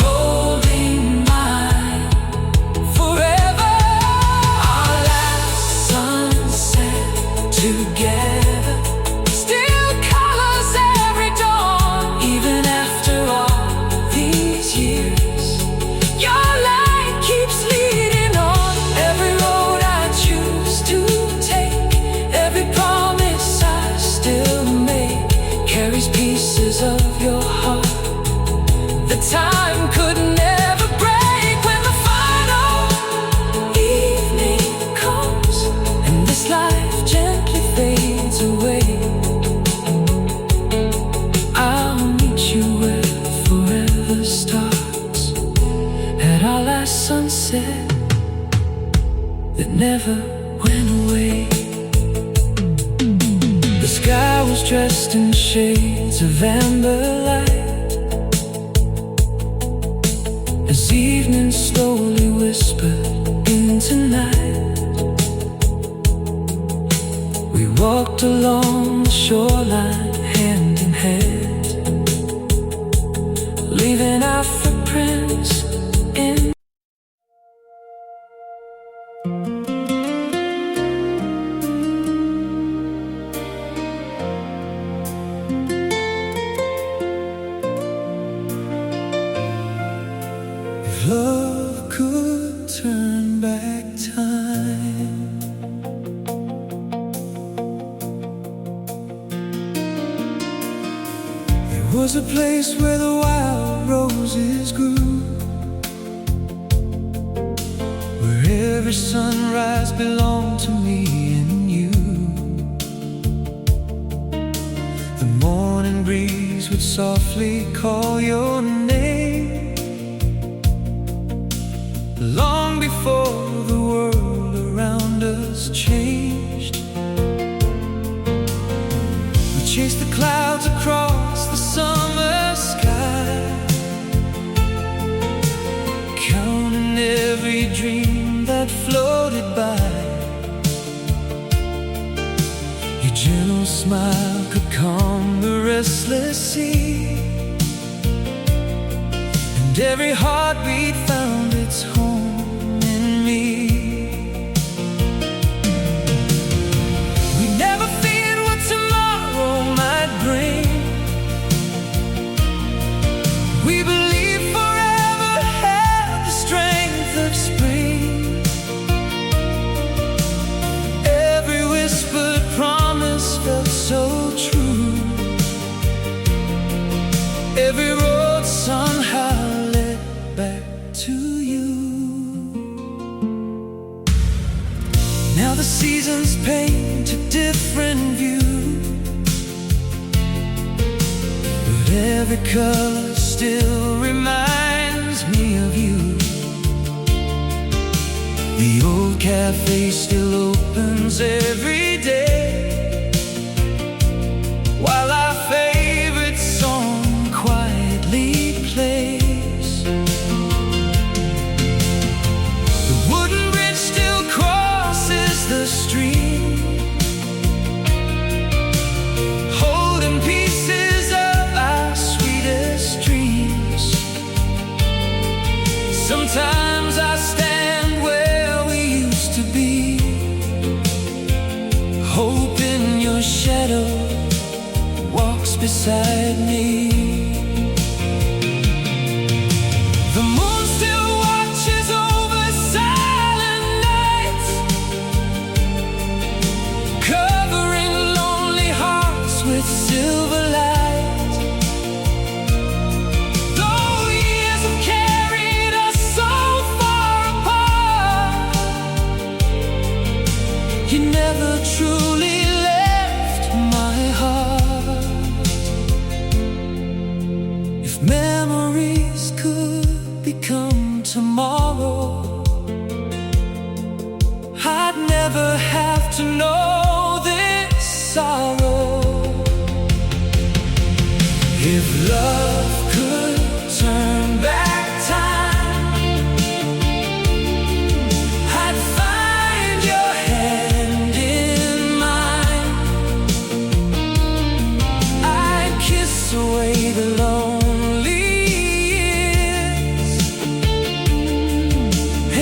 holding mine forever. Our last sunset together still colors every dawn. Even after all these years, your light keeps leading on. Every road I choose to take, every promise I still make, carries pieces of your heart that time could never break. When the final evening comes and this life gently fades away, I'll meet you where forever starts, at our last sunset that never went away. The sky was dressed in shades of amber light, as evening slowly whispered into night. We walked along the shoreline hand in hand, leaving our footprints in. If love could turn back time, it would was a place where the wild roses grew, where every sunrise belonged to me and you. The morning breeze would softly call your name, long before the world around us changed. We chased the clouds across the summer sky, counting every dream that floated by. Your gentle smile could calm the restless sea, and every heartbeat found its home in me. We never feared what tomorrow might bring. We believed forever had the strength of spring. Every whispered promise felt so true. Every road somehow led back to you. Now the seasons paint a different view, but every color still reminds me of you. The old cafe still opens every day, while our favorite song quietly plays. The wooden bridge still crosses the stream, holding pieces of our sweetest dreams. Sometimes I stand where we used to be, hoping your shadow walks beside me. The moon still watches over silent nights, covering lonely hearts with silver light. Though years have carried us so far apart, you never truly left my heart. If memories could become tomorrow, I'd never have to know this sorrow. If love could turn back time, I'd find your hand in mine. I'd kiss away the lonely years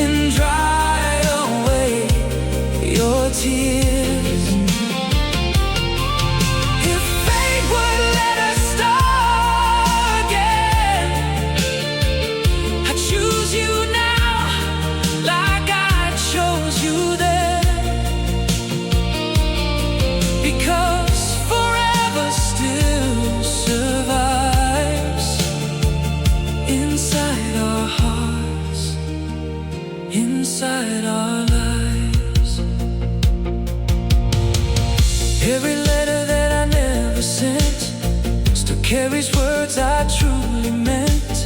and dry away your tears. If fate would let us start again, I'd choose you now like I chose you then, because forever still survives inside our hearts, inside our lives. Every letter that I never sent still carries words I truly meant.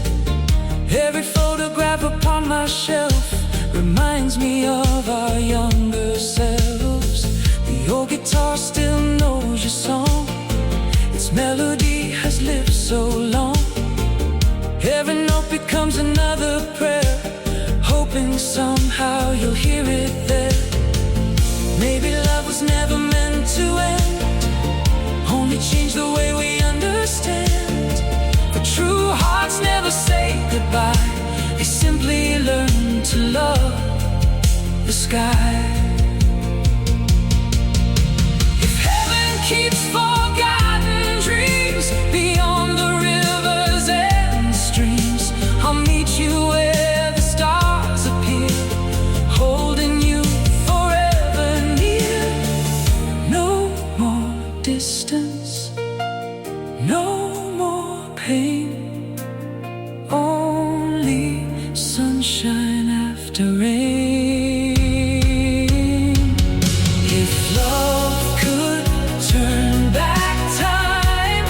Every photograph upon my shelf reminds me of our younger selves. The old guitar still knows your song, its melody has lived so long. Every note becomes another prayer, hoping somehow you'll hear it there. Maybe love was never meant to end, only change the way we understand. For true hearts never say goodbye, they simply learn to love the sky. If heaven keeps forgotten dreams beyond the rivers and streams, I'll meet you where the stars appear, holding you forever near. No more distance, no more sunshine after rain. If love could turn back time,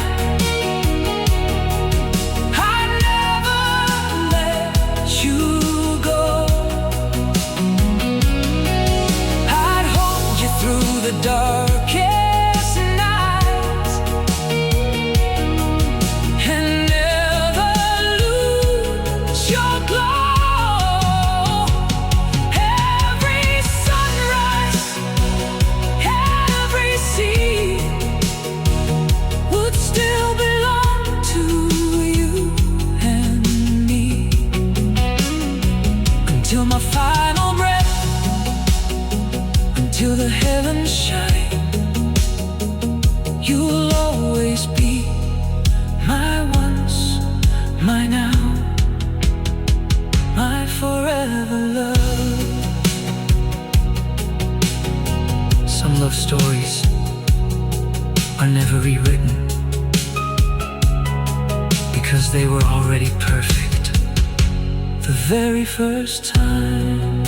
I'd never let you go. I'd hold you through the darkest nights and never lose your glow. Every sunrise, every sea would still belong to you and me. Until my final breath, until the heavens shine, you'll always be my once, my now, my forever love. Some love stories are never rewritten because they were already perfect the very first time.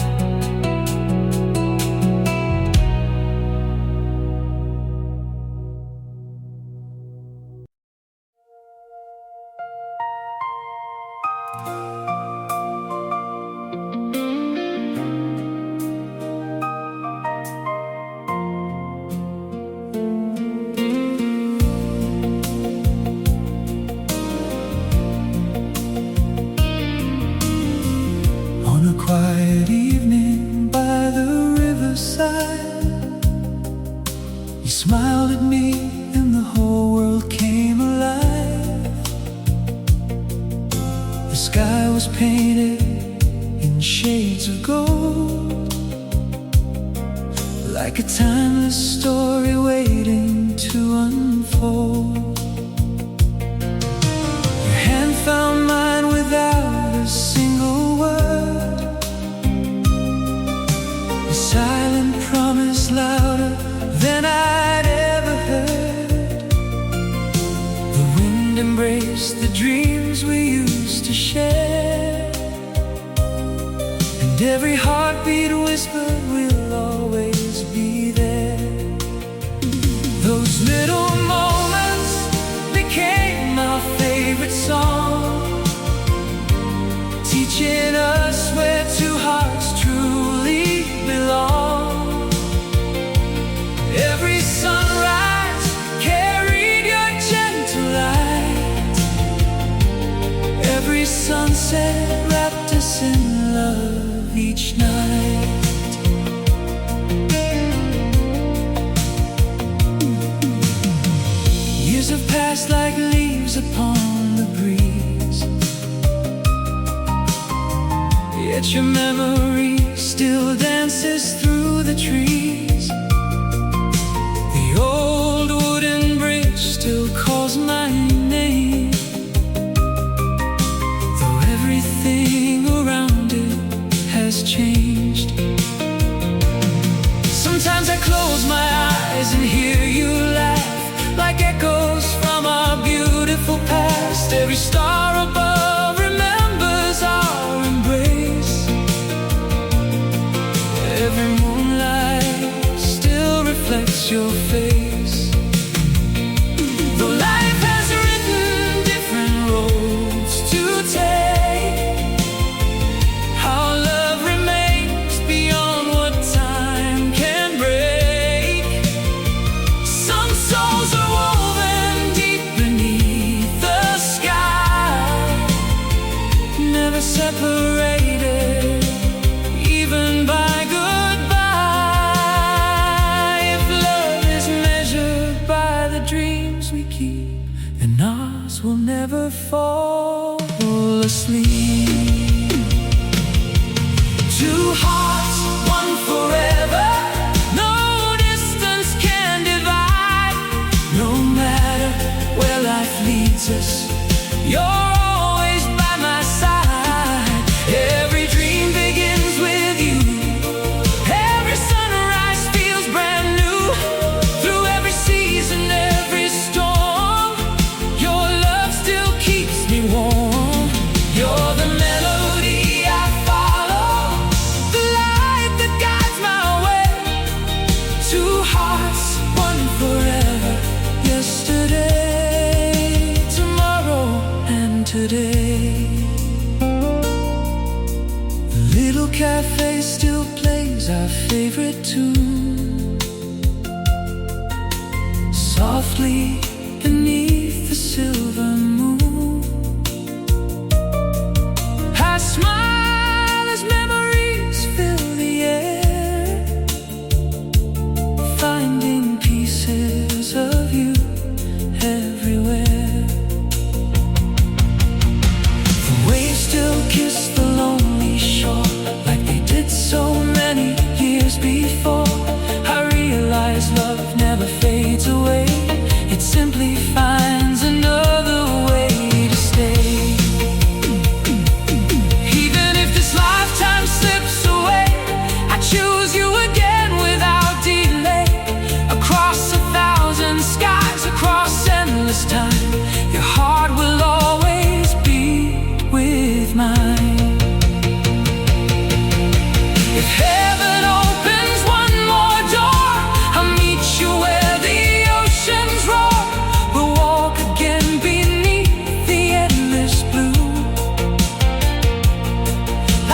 On a quiet evening by the riverside, you smiled at me and the whole world came alive. The sky was painted in shades of gold, like a timeless story waiting to unfold. Your hand found mine without a single word, a silent promise louder than I'd ever heard. The wind embraced the dreams we used to share, and every heartbeat whispered we'll always be there. Those little moments became our favorite song, teaching us where two hearts truly belong. Every sunrise carried your gentle light, every sunset wrapped us in love each night. Years have passed like leaves upon the breeze, yet your memory still dances through the trees. The old wooden bridge still calls my name, though everything around it has changed. Sometimes I close my eyes and hear you laugh, like echoes from our beautiful past. Every star above remembers our embrace, every moonlight still reflects your face. Though life has written different roads to take, our love remains beyond what time can break. Some souls are woven deep beneath the sky, never separated even by goodbye. If love is measured by the dreams we keep, then ours will never fall asleep. Two hearts, one forever, no distance can divide. No matter where life leads us, you're always by my side. Every dream begins with you, every sunrise feels brand new. Through every season, every storm, your love still keeps me warm. cafe still plays our favorite tune, softly beneath the silver moon. I smile as memories fill the air, finding pieces of you everywhere. The waves still kiss the lonely shore like they did so many years before. I realize love never fades away, it simply finds another way to stay. Even if this lifetime slips away, I choose you again without delay. Across 1,000 skies, across endless time, your heart will always be with mine. If heaven opens one more door, I'll meet you where the oceans roar. We'll walk again beneath the endless blue.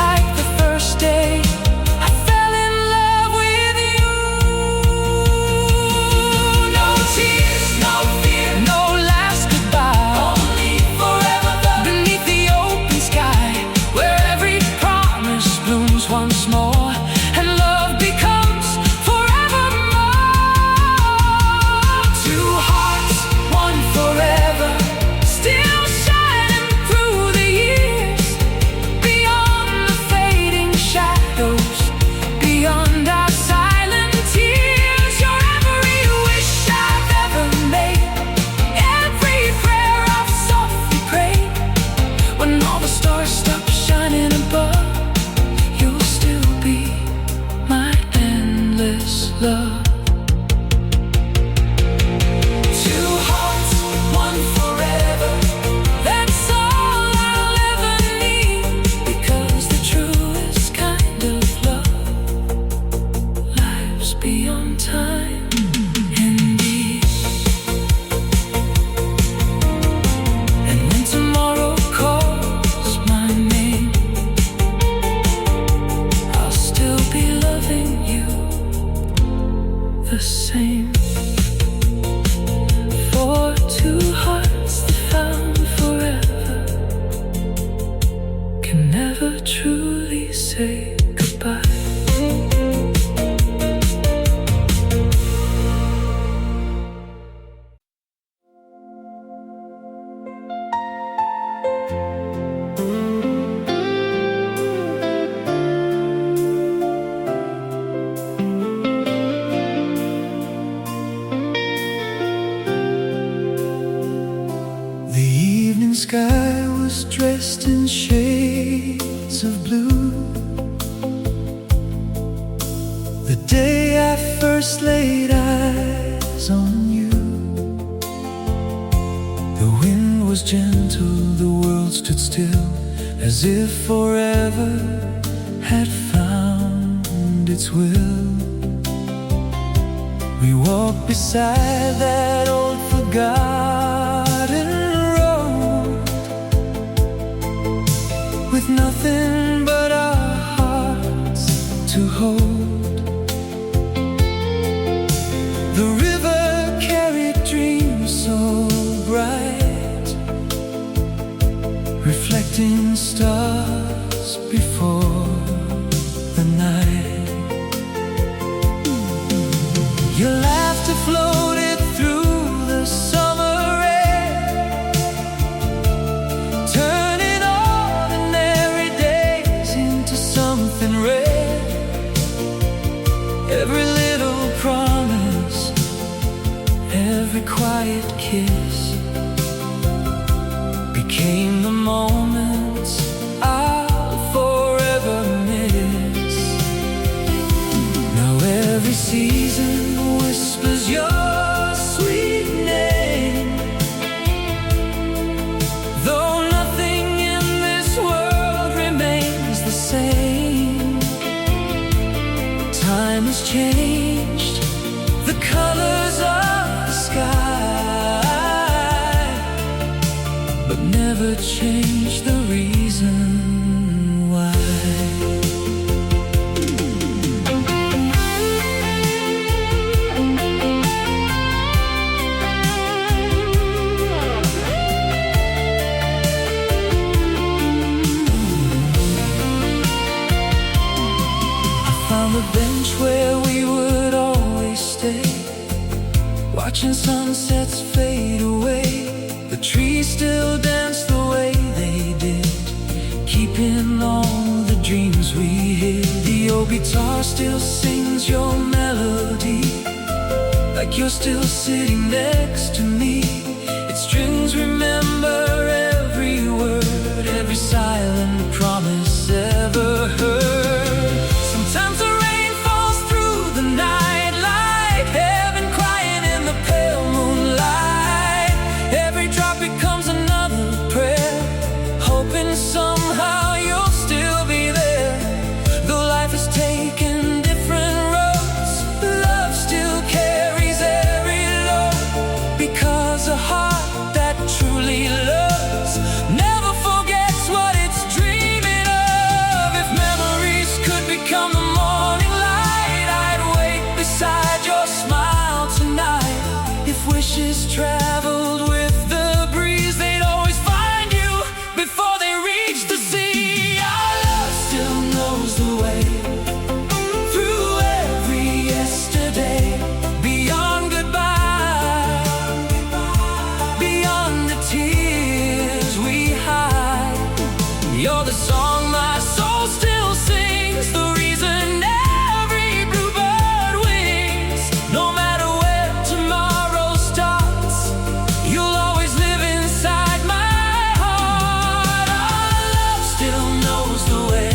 Like the first day I fell in love with you. No tears, no fear, no last goodbye, only forever love. Beneath the open sky, where every promise blooms once more, and love becomes forevermore. Two hearts, one forever, still shining through the years, beyond the fading shadows, beyond our silent tears. You're every wish I've ever made, every prayer I've softly prayed. When all the stars stop shining above, you'll still be my endless love. Two hearts, one forever, that's all I'll ever need, because the truest kind of love lives beyond time and deed. And when tomorrow calls my name, I'll still be loving you the same. For two hearts that found forever can never truly say goodbye. The evening sky was dressed in shades of blue. The day I first laid eyes on you, the wind was gentle, the world stood still, as if forever had found its will. We walked beside that old forgotten road, with nothing but our hearts to hold. The river carried dreams so bright, reflecting stars before the night. Your laughter floated through the summer air, turning ordinary days into something rare. Every little promise, every quiet kiss became the moments I'll forever miss. Now every season whispers your sweet name, though nothing in this world remains the same. Time has changed the colors of the sky, but never changed the reason why. watching sunsets fade away. The trees still dance the way they did, keeping all the dreams we hid. The old guitar still sings your melody, like you're still sitting next to me. Its strings remember every word, every silent promise ever heard. Sometimes the rain falls through the night, like heaven crying in the pale moonlight. Every drop becomes another prayer, hoping somehow you'll still be there. Though life has taken different roads, love still carries every load, because a heart that truly loves never forgets what it's dreaming of. If memories could become the morning light, I'd wake beside your smile tonight. If wishes traveled with the breeze, they'd always find you before they reach the sea. Our love still knows the way through every yesterday, beyond goodbye, beyond the tears we hide. You're the song my soul still sings, the reason every bluebird wings. No matter where tomorrow starts, you'll always live inside my heart. Our love still knows the way,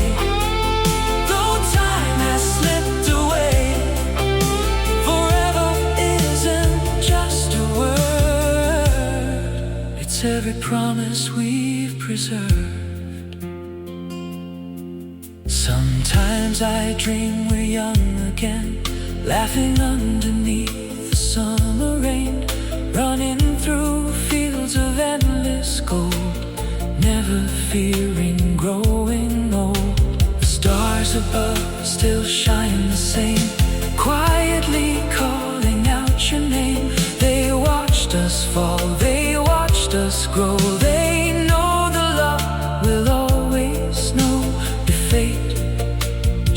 though time has slipped away. Forever isn't just a word, it's every promise we've preserved. Sometimes I dream we're young again, laughing underneath the summer rain, running through fields of endless gold, never fearing growing old. The stars above still shine the same, quietly calling out your name. They watched us fall, they watched us grow. They know the love will always know. If fate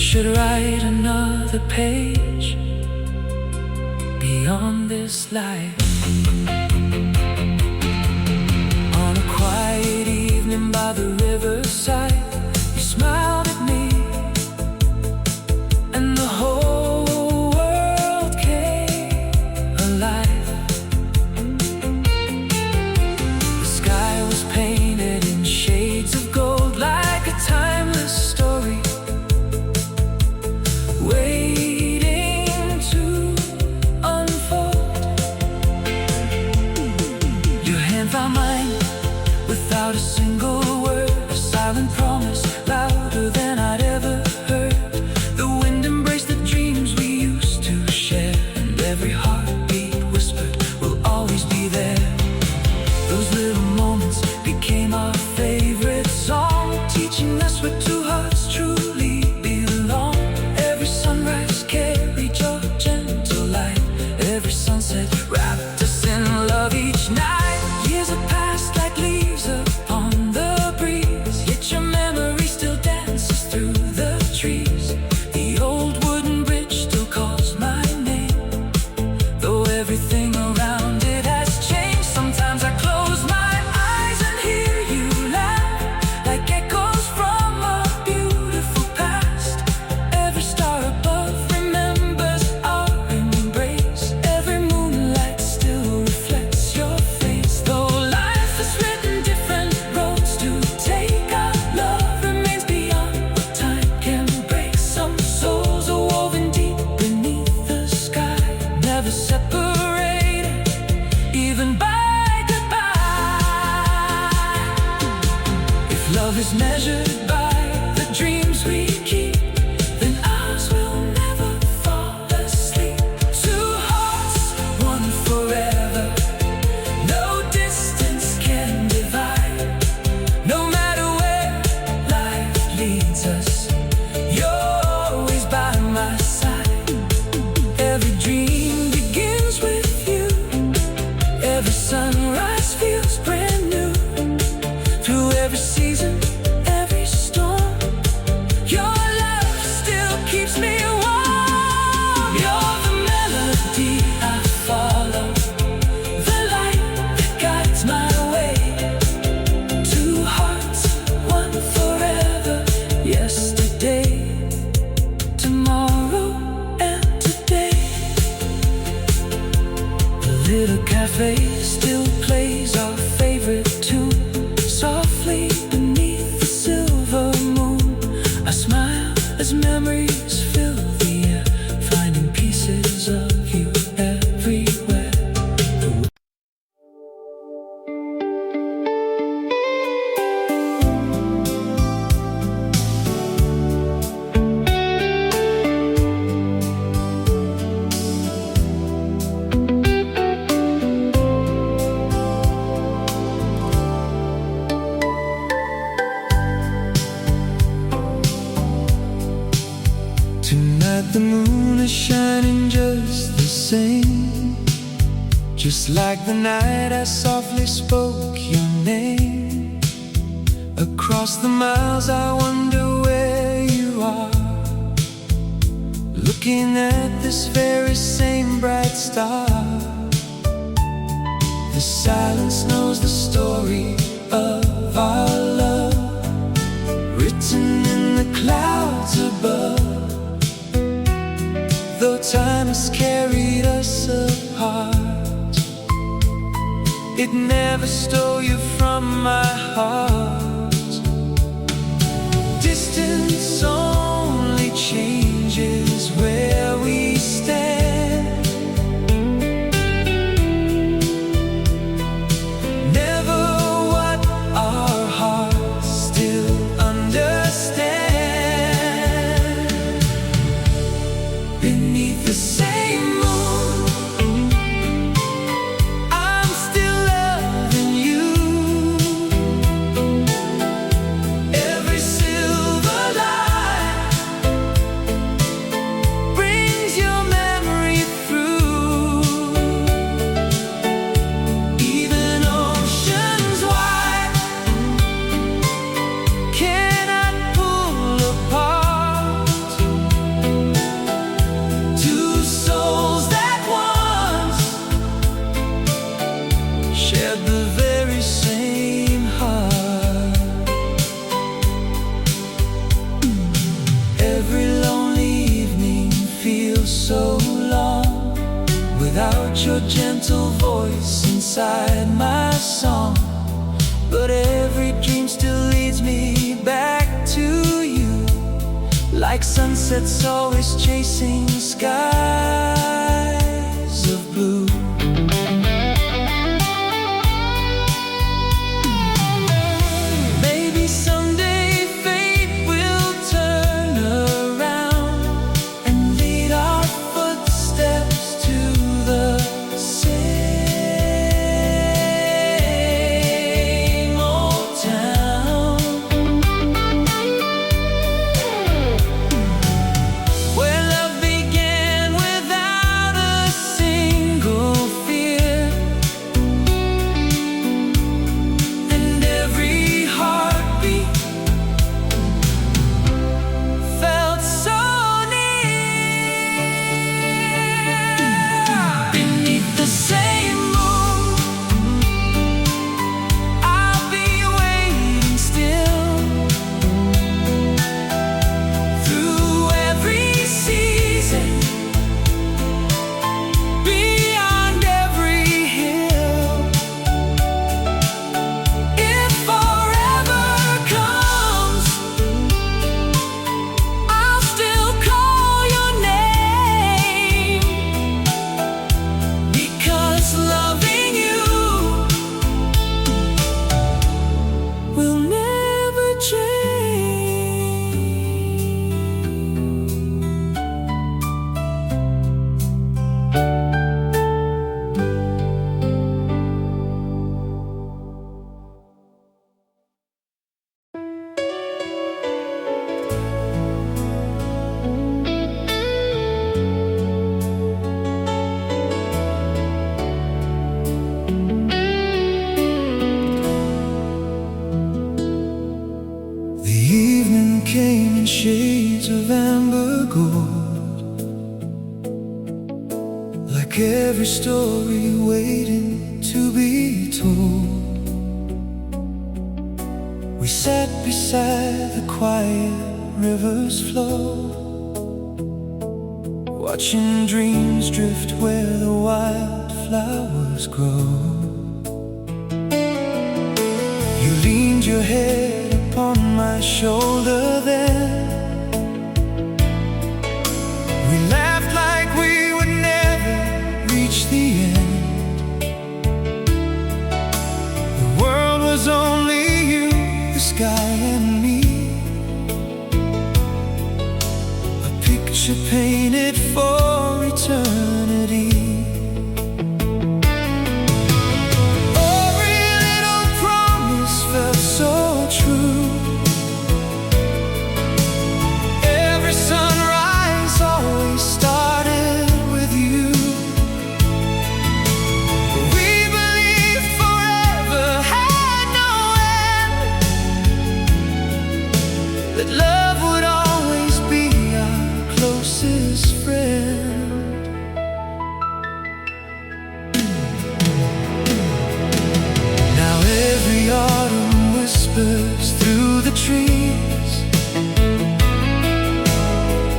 should write another page beyond this life, on a quiet evening by the riverside, you smiled at me, and the whole world came alive. The sky was painted in shades of gold, like a timeless story waiting to unfold. Your hand found mine without a single word, a silent promise louder than I'd ever heard. The wind embraced the dreams we used to share, and every heartbeat whispered we'll always be there. Those little moments became our favorite song, teaching us where two hearts truly belong. Every sunrise carried your gentle light, every sunset wrapped us in love each night. Years have passed like leaves upon the breeze, yet your memory still dances through the trees. The old wooden bridge still calls my name, though everything around it has changed. Sometimes I close my eyes and hear you laugh, like echoes from a beautiful past. Every star above remembers our embrace, every moonlight still reflects your face. Though life has written different roads to take, our love remains beyond what time can break. Some souls are woven deep beneath the sky, never separated, even by goodbye. If love is measured by the dreams we keep, then ours will never fall asleep. Two hearts, one forever, no distance can divide. No matter where life leads us, you're always by my side. Every dream begins with you, every sunrise feels brand new. Through every season, every storm, your love still keeps me warm. You're the melody I follow, yesterday, tomorrow and today. The little cafe still plays our favorite tune softly beneath the silver moon. I smile as memories fill the air, finding pieces of you everywhere. Tonight the moon is shining just the same, just like the night I softly spoke your name. Across the miles I wonder where you are, looking at this very same bright star. The silence knows the story of our love, written in the clouds above. Though time has carried us apart, it never stole you from my heart. Distance only changes where we stand. Never what our hearts still understand. Beneath the same moon, I'm still loving you. Every silver light brings your memory through. Even oceans wide cannot pull apart two souls that once shared the very same heart. Every lonely evening feels so long without your gentle voice inside my song. But every dream still leads me back to you, like sunsets always chasing skies of blue. Maybe someday fate will turn around and lead our footsteps to the same old town, where love began without a single fear, and every heartbeat felt so near. Beneath the same moon, I'll be waiting still. Through every season, beyond every hill. If forever comes, I'll still call your name, because loving you will never change. The evening came in shades of amber gold, like every story waiting to be told. We sat beside the quiet rivers flow, watching dreams drift where the wildflowers grow. You leaned your head upon my shoulder then. We laughed like we would never reach the end. The world was only you, the sky and me, a picture painted for eternity. Every little promise felt so true. Every sunrise always started with you. We believed forever had no end, that love would always be our closest friend. Now every autumn whispers through the trees,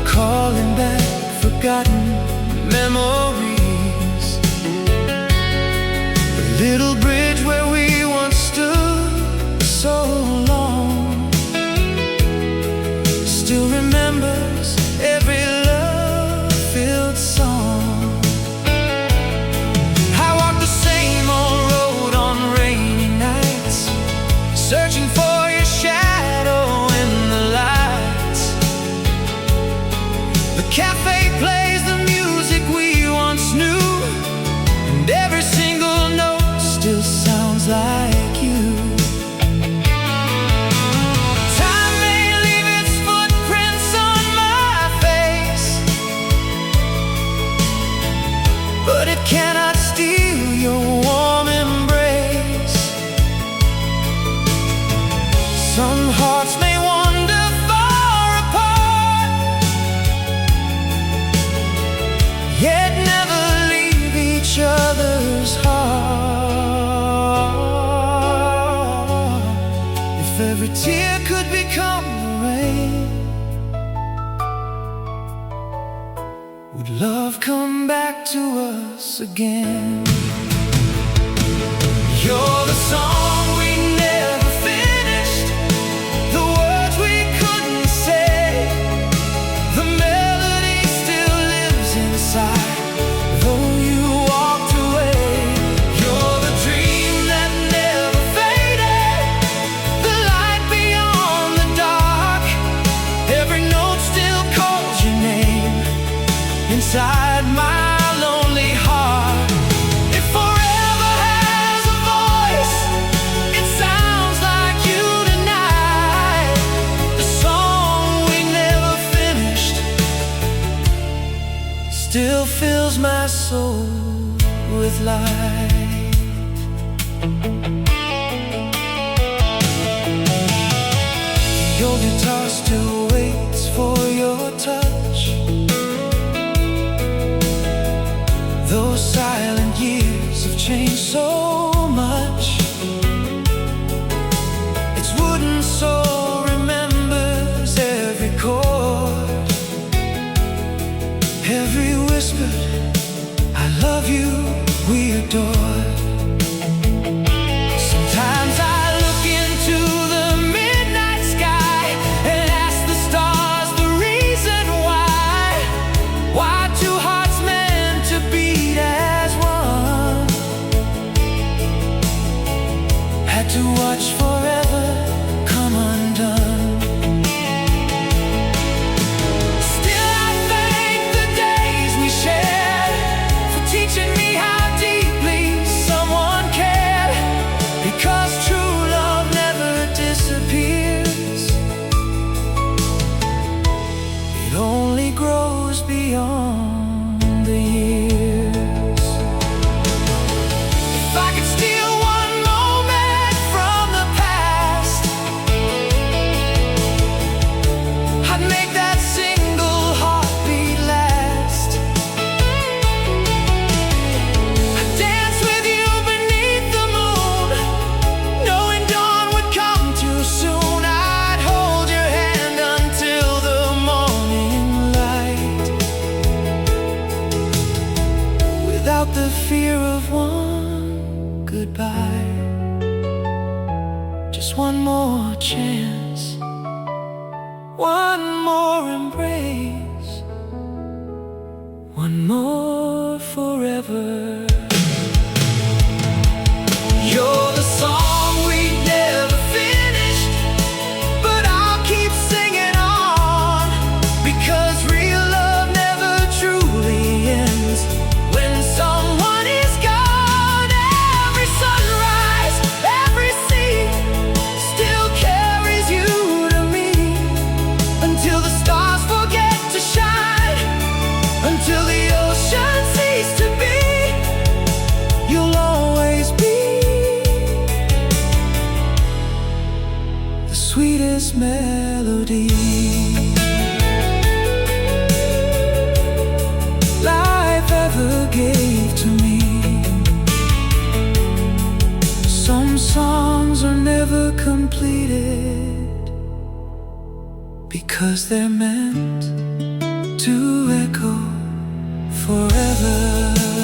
calling back forgotten memories. The little bridge where we once stood so long still remembers every love-filled song. I walk the same old road on rainy nights, searching for your shadow in the lights. The cafe plays the music we once knew, and every single note still sounds like you. Time may leave its footprints on my face, but it cannot steal your warm embrace. Some hearts may wander far apart, yet never leave each other's heart. If every tear could become the rain, would love come back to us again? You're the song we never finished, the words we couldn't say. The melody still lives inside, though you walked away. You're the dream that never faded, the light beyond the dark. Every note still calls your name inside my lonely heart. It forever has a voice, it sounds like you tonight. The song we never finished still fills my soul with light. Your guitar still waits for your touch. Those silent years have changed so much. Its wooden soul remembers every chord, every whispered I love you we adored. Sometimes I look into the midnight sky and ask the stars the reason why two hearts meant to beat as one had to watch forever come undone. Still I thank the days we shared for teaching me how deeply someone cared, because true love never disappears, it only grows beyond the years. If I could steal one moment from the past, I'd make that single heartbeat last. I'd dance with you beneath the moon, knowing dawn would come too soon. I'd hold your hand until fear of one goodbye. Just one more chance, one more embrace, one more forever. You're the song we never finished, but I'll keep singing on, because real love never truly ends when someone is gone. Every sunrise, every sea still carries you to me, until the stars forget to shine, until the ocean cease to be. You'll always be the sweetest melody life ever gave to me. Some songs are never completed, because they're meant to echo forever.